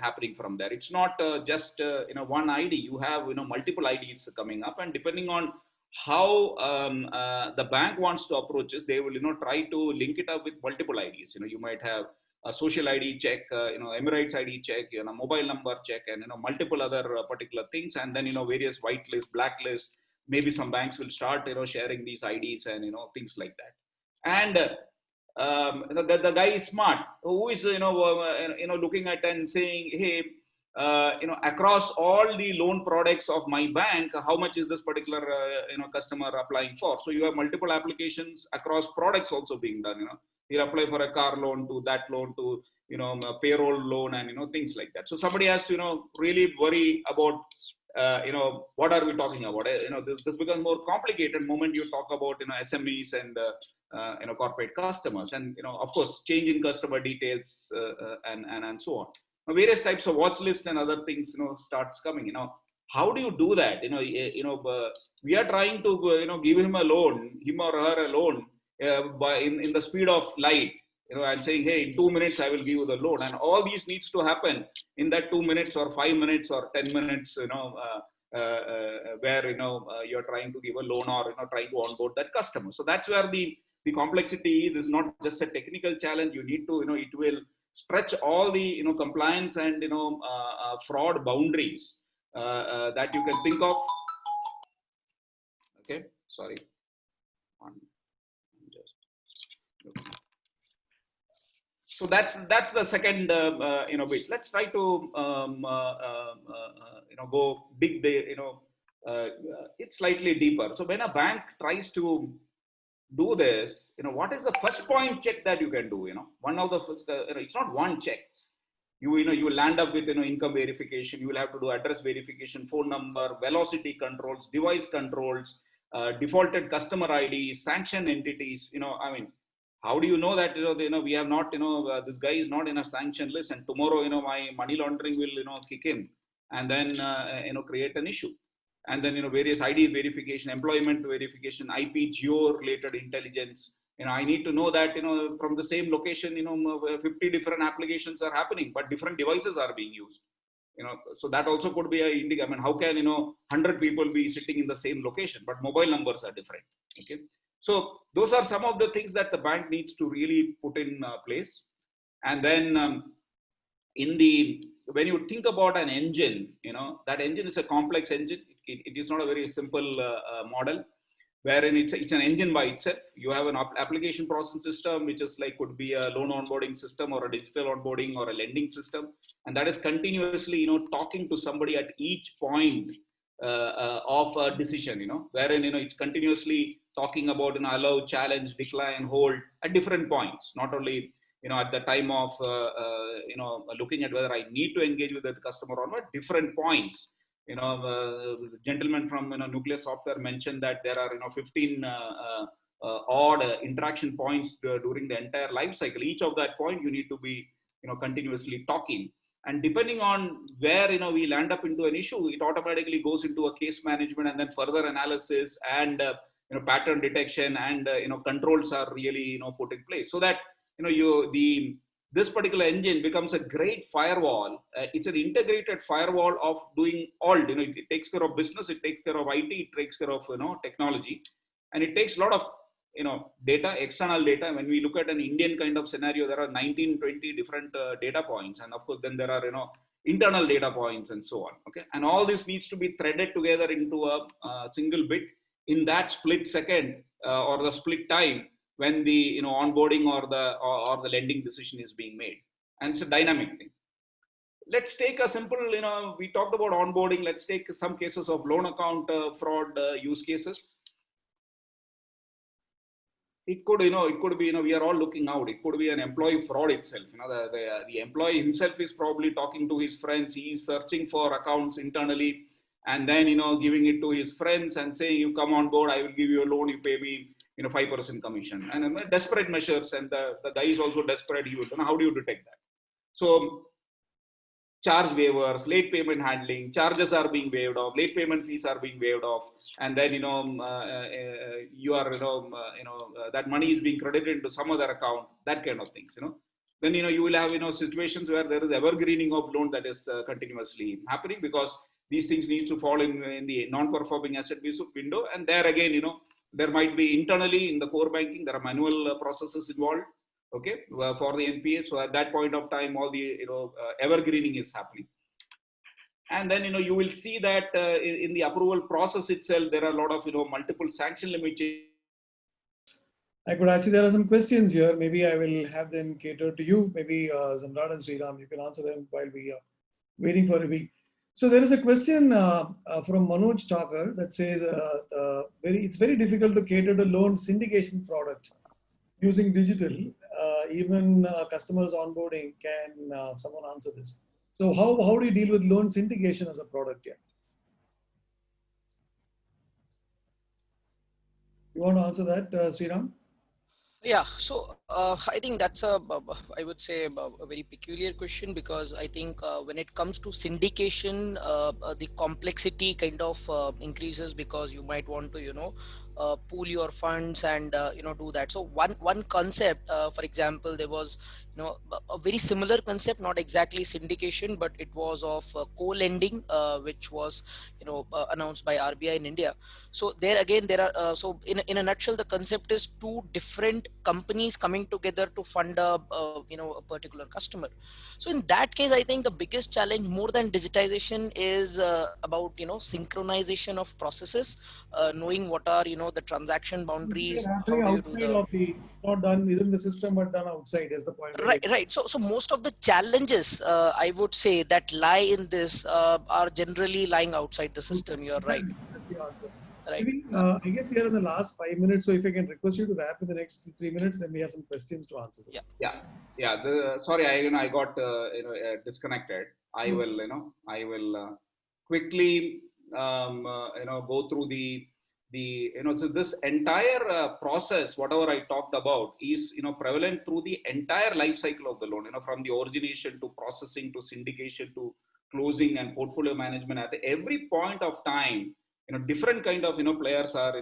happening from there. It's not just one ID. You have multiple IDs coming up, and depending on how the bank wants to approach this, they will try to link it up with multiple IDs. You might have a social ID check, Emirates ID check, mobile number check, and multiple other particular things, and then various whitelist, blacklist. Maybe some banks will start sharing these IDs and things like that. And the guy is smart, who is looking at and saying, hey, across all the loan products of my bank, how much is this particular customer applying for? So you have multiple applications across products also being done. He'll apply for a car loan, to that loan, to a payroll loan, and things like that. So somebody has to really worry about what are we talking about? This becomes more complicated moment you talk about, SMEs and, corporate customers, and, of course, change in customer details and so on. Now, various types of watch lists and other things, starts coming. How do you do that? We are trying to, give him a loan, him or her a loan, in the speed of light. And saying, hey, in 2 minutes, I will give you the loan. And all these needs to happen in that 2 minutes or 5 minutes or 10 minutes, where, you're trying to give a loan or, trying to onboard that customer. So that's where the complexity is. It's not just a technical challenge. You need to, it will stretch all the, compliance and, fraud boundaries that you can think of. Okay, sorry. So that's the second bit. Let's try to go dig the it's slightly deeper. So when a bank tries to do this, what is the first point check that you can do? One of the first, it's not one check. You will land up with income verification. You will have to do address verification, phone number, velocity controls, device controls, defaulted customer ID, sanction entities. How do you know that we have not this guy is not in a sanction list, and tomorrow my money laundering will kick in and then create an issue, and then various ID verification, employment verification, IP geo related intelligence. I need to know that from the same location 50 different applications are happening, but different devices are being used. So that also could be a indicator. How can 100 people be sitting in the same location, but mobile numbers are different? Okay. So those are some of the things that the bank needs to really put in place. And then when you think about an engine, that engine is a complex engine. It is not a very simple model, wherein it's an engine by itself. You have an application processing system, which is could be a loan onboarding system or a digital onboarding or a lending system. And that is continuously, talking to somebody at each point of a decision, wherein, it's continuously talking about allow, challenge, decline, hold at different points, not only, at the time of, looking at whether I need to engage with the customer or not, different points. The gentleman from Nucleus software mentioned that there are 15 odd interaction points during the entire life cycle. Each of that point you need to be continuously talking, and depending on where we land up into an issue, it automatically goes into a case management, and then further analysis and pattern detection and controls are really put in place, so that this particular engine becomes a great firewall. It's an integrated firewall of doing all. It takes care of business, it takes care of IT, it takes care of technology, and it takes a lot of data, external data. When we look at an Indian kind of scenario, there are 19, 20 different data points, and of course then there are internal data points and so on. Okay, and all this needs to be threaded together into a single bit in that split second or the split time when the onboarding or the lending decision is being made, and it's a dynamic thing. Let's take a simple, we talked about onboarding. Let's take some cases of loan account fraud use cases. It could, it could be, we are all looking out. It could be an employee fraud itself. The employee himself is probably talking to his friends. He is searching for accounts internally, and then giving it to his friends and saying, "You come on board, I will give you a loan. You pay me 5% commission." And desperate measures, and the guy is also desperate. He will, how do you detect that? So charge waivers, late payment handling, charges are being waived off, late payment fees are being waived off, and then you are that money is being credited into some other account, that kind of things. Then you will have situations where there is evergreening of loan that is continuously happening, because these things need to fall in the non-performing asset window, and there again there might be internally in the core banking, there are manual processes involved, okay, for the NPA. So at that point of time, all the evergreening is happening, and then you will see that in the approval process itself, there are a lot of multiple sanction limitations. There are some questions here. Maybe I will have them catered to you. Maybe Zamrad and Sreeram, you can answer them while we are waiting for Rivi. So there is a question from Manoj Thakur that says it's very difficult to cater to loan syndication product using digital. Even customers onboarding, can someone answer this? So how do you deal with loan syndication as a product here? You want to answer that, Sreeram? Yeah, so I think that's I would say a very peculiar question, because I think when it comes to syndication, the complexity kind of increases, because you might want to, pool your funds and, do that. So one concept, for example, there was, a very similar concept, not exactly syndication, but it was of co-lending, which was, announced by RBI in India. So there again, there are, so in a nutshell, the concept is two different companies coming together to fund a particular customer. So in that case, I think the biggest challenge, more than digitization, is about synchronization of processes, knowing what are the transaction boundaries, how Happening do you do outside the of the, not done within the system, but done outside is the point. right. So most of the challenges, I would say, that lie in this are generally lying outside the system. You're right. That's the answer. Right. Maybe, I guess we are in the last 5 minutes, so if I can request you to wrap in the next 3 minutes, then we have some questions to answer. Yeah. Sorry, I got disconnected. I will quickly go through so this entire process, whatever I talked about, is prevalent through the entire life cycle of the loan. From the origination to processing to syndication to closing and portfolio management. At every point of time, different kind of players are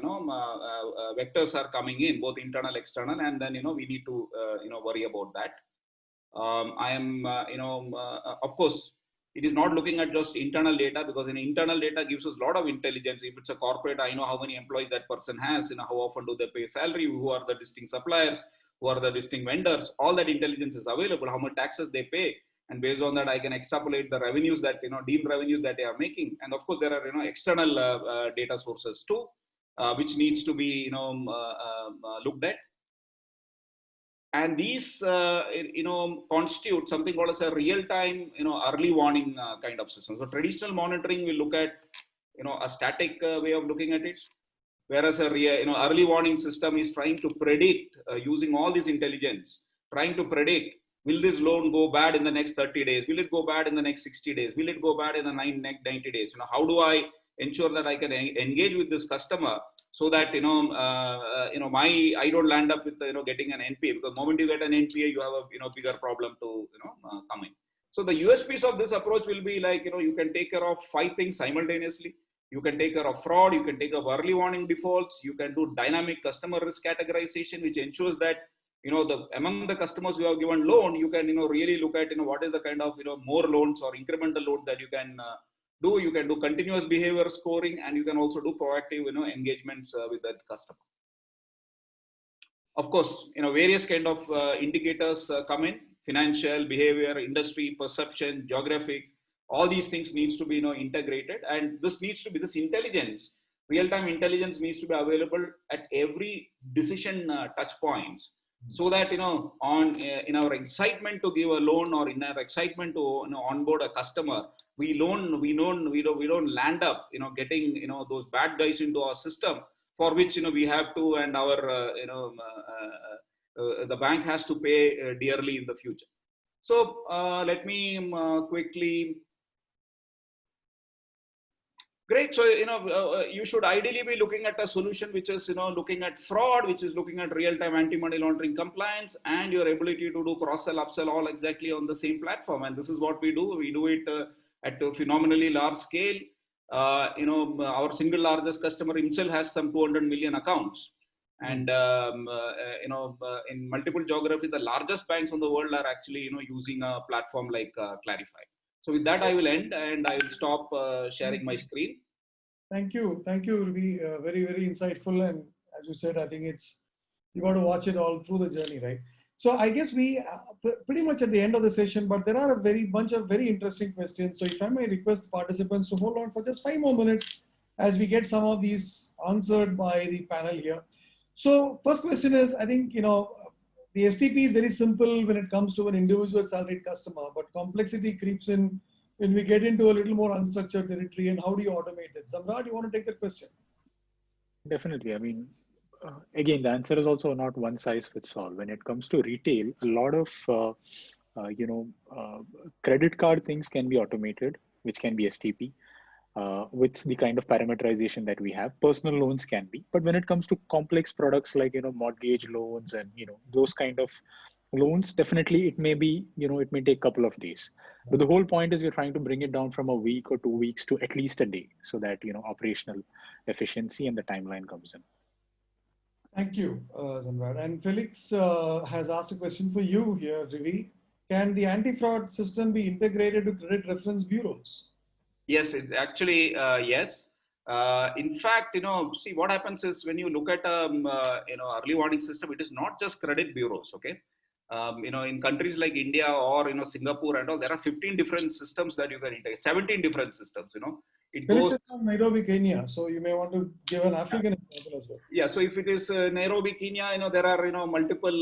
vectors are coming in, both internal, external, and then we need to worry about that. I am of course it is not looking at just internal data, because internal data gives us a lot of intelligence. If it's a corporate, I know how many employees that person has, how often do they pay salary, who are the distinct suppliers, who are the distinct vendors. All that intelligence is available, how much taxes they pay, and based on that I can extrapolate the revenues that deemed revenues that they are making. And of course there are external data sources too, which needs to be looked at. And these constitute something called as a real-time early warning kind of system. So traditional monitoring will look at a static way of looking at it, whereas a early warning system is trying to predict, using all this intelligence, trying to predict, will this loan go bad in the next 30 days? Will it go bad in the next 60 days? Will it go bad in the next 90 days? How do I ensure that I can engage with this customer so that I don't land up with getting an NPA? Because the moment you get an NPA, you have a bigger problem to come in. So the USPs of this approach will be like you can take care of 5 things simultaneously. You can take care of fraud. You can take care of early warning defaults. You can do dynamic customer risk categorization, which ensures that among the customers who have given loan, you can really look at what is the kind of more loans or incremental loans that you can do. You can do continuous behavior scoring, and you can also do proactive engagements with that customer. Of course, various kind of indicators come in: financial, behavior, industry, perception, geographic. All these things needs to be integrated, and this needs to be, this intelligence, real-time intelligence needs to be available at every decision touch points, so that in our excitement to give a loan, or in our excitement to onboard a customer, we don't land up getting those bad guys into our system, for which we have to, and our the bank has to pay dearly in the future. So let me quickly. Great. So, you should ideally be looking at a solution which is, looking at fraud, which is looking at real-time anti-money laundering compliance, and your ability to do cross-sell, upsell, all exactly on the same platform. And this is what we do. We do it at a phenomenally large scale. Our single largest customer himself has some 200 million accounts. And, in multiple geographies, the largest banks in the world are actually, using a platform like Clarify. So with that, I will end, and I will stop sharing my screen. Thank you, Rivi. Very, very insightful. And as you said, I think you got to watch it all through the journey, right? So I guess we pretty much at the end of the session, but there are a bunch of very interesting questions. So if I may request participants to hold on for just 5 more minutes as we get some of these answered by the panel here. So first question is, I think, the STP is very simple when it comes to an individual salaried customer, but complexity creeps in when we get into a little more unstructured territory. And how do you automate it? Zamrad, you want to take that question? Definitely. I mean, again, the answer is also not one size fits all. When it comes to retail, a lot of credit card things can be automated, which can be STP. with the kind of parameterization that we have. Personal loans can be, but when it comes to complex products like, mortgage loans and, those kind of loans, definitely it may be, it may take a couple of days. But the whole point is we're trying to bring it down from a week or 2 weeks to at least a day so that, operational efficiency and the timeline comes in. Thank you, Zamrad. And Felix has asked a question for you here, Rivi. Can the anti-fraud system be integrated to credit reference bureaus? Yes, it's actually, yes. In fact, see what happens is when you look at, early warning system, it is not just credit bureaus, okay? In countries like India or, Singapore and all, there are 15 different systems that you can integrate, 17 different systems, It Felix goes is from Nairobi, Kenya, so you may want to give an African example as well. Yeah, so if it is Nairobi, Kenya, there are, multiple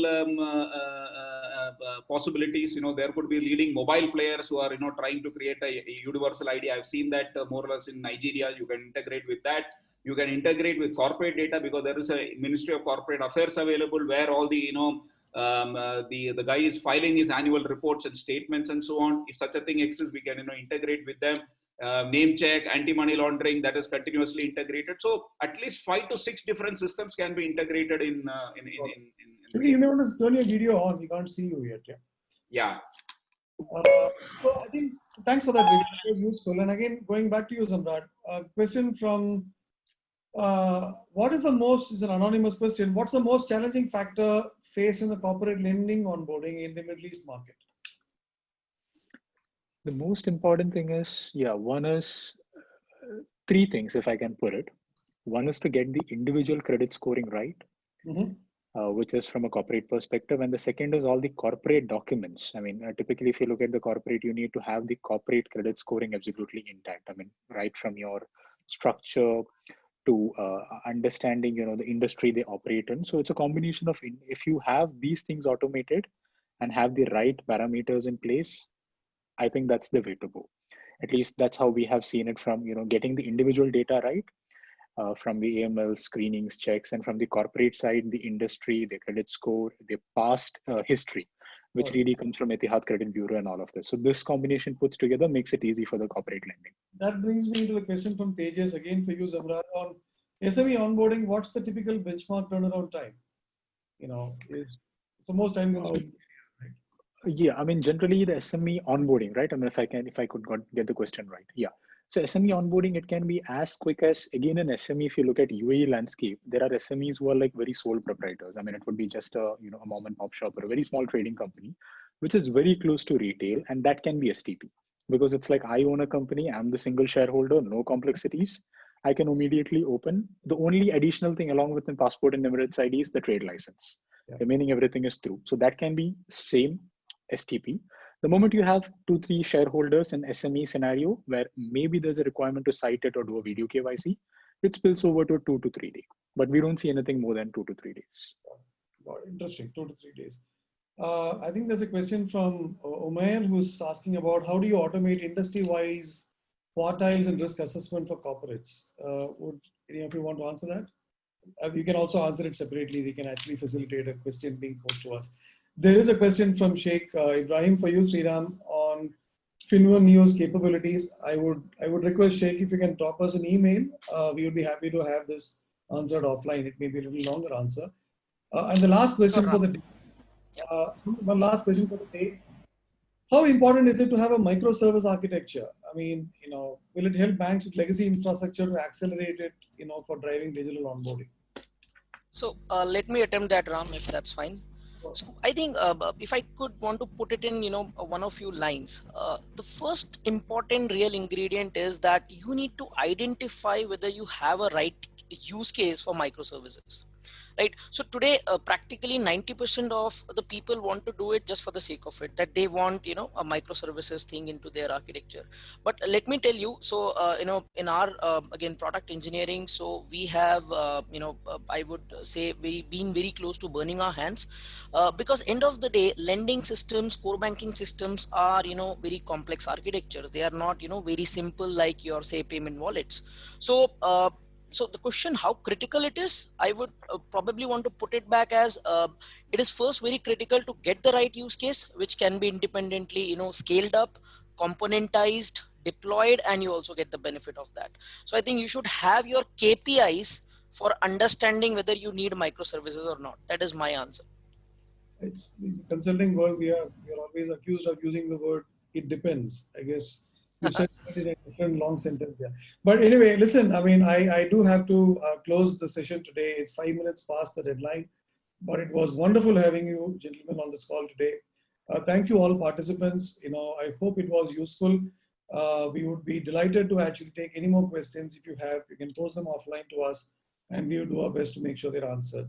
possibilities. There could be leading mobile players who are, trying to create a universal ID. I've seen that more or less in Nigeria. You can integrate with that. You can integrate with corporate data because there is a Ministry of Corporate Affairs available where all the, the guy is filing his annual reports and statements and so on. If such a thing exists, we can, integrate with them. Name check, anti-money laundering, that is continuously integrated. So at least 5 to 6 different systems can be integrated in. You may want to turn your video on. We can't see you yet. Yeah. So I think thanks for that video. It was useful. And again, going back to you, Zamrad, a question from what is the most, is an anonymous question. What's the most challenging factor faced in the corporate lending onboarding in the Middle East market? The most important thing is, one is 3 things, if I can put it. One is to get the individual credit scoring right, which is from a corporate perspective. And the second is all the corporate documents. I mean, typically, if you look at the corporate, you need to have the corporate credit scoring absolutely intact. I mean, right from your structure to understanding, the industry they operate in. So it's a combination of, if you have these things automated and have the right parameters in place, I think that's the way to go. At least that's how we have seen it from, getting the individual data right, from the AML screenings, checks, and from the corporate side, the industry, the credit score, the past history, which really comes from Etihad Credit Bureau and all of this. So this combination puts together makes it easy for the corporate lending. That brings me into the question from Tejas again for you, Zamrad, on SME onboarding. What's the typical benchmark turnaround time? It's the most time consuming. Yeah, I mean, generally the SME onboarding, right? I mean, if I could get the question right. Yeah. So SME onboarding, it can be as quick as, again, an SME, if you look at UAE landscape, there are SMEs who are like very sole proprietors. I mean, it would be just a mom and pop shop or a very small trading company, which is very close to retail. And that can be STP because it's like, I own a company, I'm the single shareholder, no complexities. I can immediately open. The only additional thing along with the passport and Emirates ID is the trade license. Remaining everything is through. So that can be same STP. The moment you have 2-3 shareholders in SME scenario where maybe there's a requirement to cite it or do a video KYC, it spills over to 2 to 3 days. But we don't see anything more than 2 to 3 days. Interesting, 2 to 3 days. I think there's a question from Umair who's asking about how do you automate industry-wise quartiles and risk assessment for corporates? Would any of you want to answer that? You can also answer it separately. They can actually facilitate a question being posed to us. There is a question from Sheikh Ibrahim for you, Sreeram, on FinWorm Neo's capabilities. I would request Sheikh if you can drop us an email. We would be happy to have this answered offline. It may be a little longer answer. And the last question for the day. One last question for the day. How important is it to have a microservice architecture? I mean, will it help banks with legacy infrastructure to accelerate it, for driving digital onboarding? So let me attempt that, Ram, if that's fine. So I think if I could want to put it in, one of few lines, the first important real ingredient is that you need to identify whether you have a right use case for microservices. Right. So today, practically 90% of the people want to do it just for the sake of it, that they want, a microservices thing into their architecture. But let me tell you, so, in our, again, product engineering, so we have, I would say been very close to burning our hands because end of the day, lending systems, core banking systems are, very complex architectures. They are not, very simple like your, say, payment wallets. So, so the question how critical it is, I would probably want to put it back as it is first very critical to get the right use case, which can be independently, scaled up, componentized, deployed and you also get the benefit of that. So I think you should have your KPIs for understanding whether you need microservices or not. That is my answer. It's in the consulting world, we are always accused of using the word "it depends." I guess you said that in a different long sentence, yeah. But anyway, listen. I mean, I do have to close the session today. It's 5 minutes past the deadline, but it was wonderful having you, gentlemen, on this call today. Thank you all participants. You know, I hope it was useful. We would be delighted to actually take any more questions. If you have, you can post them offline to us, and we will do our best to make sure they're answered.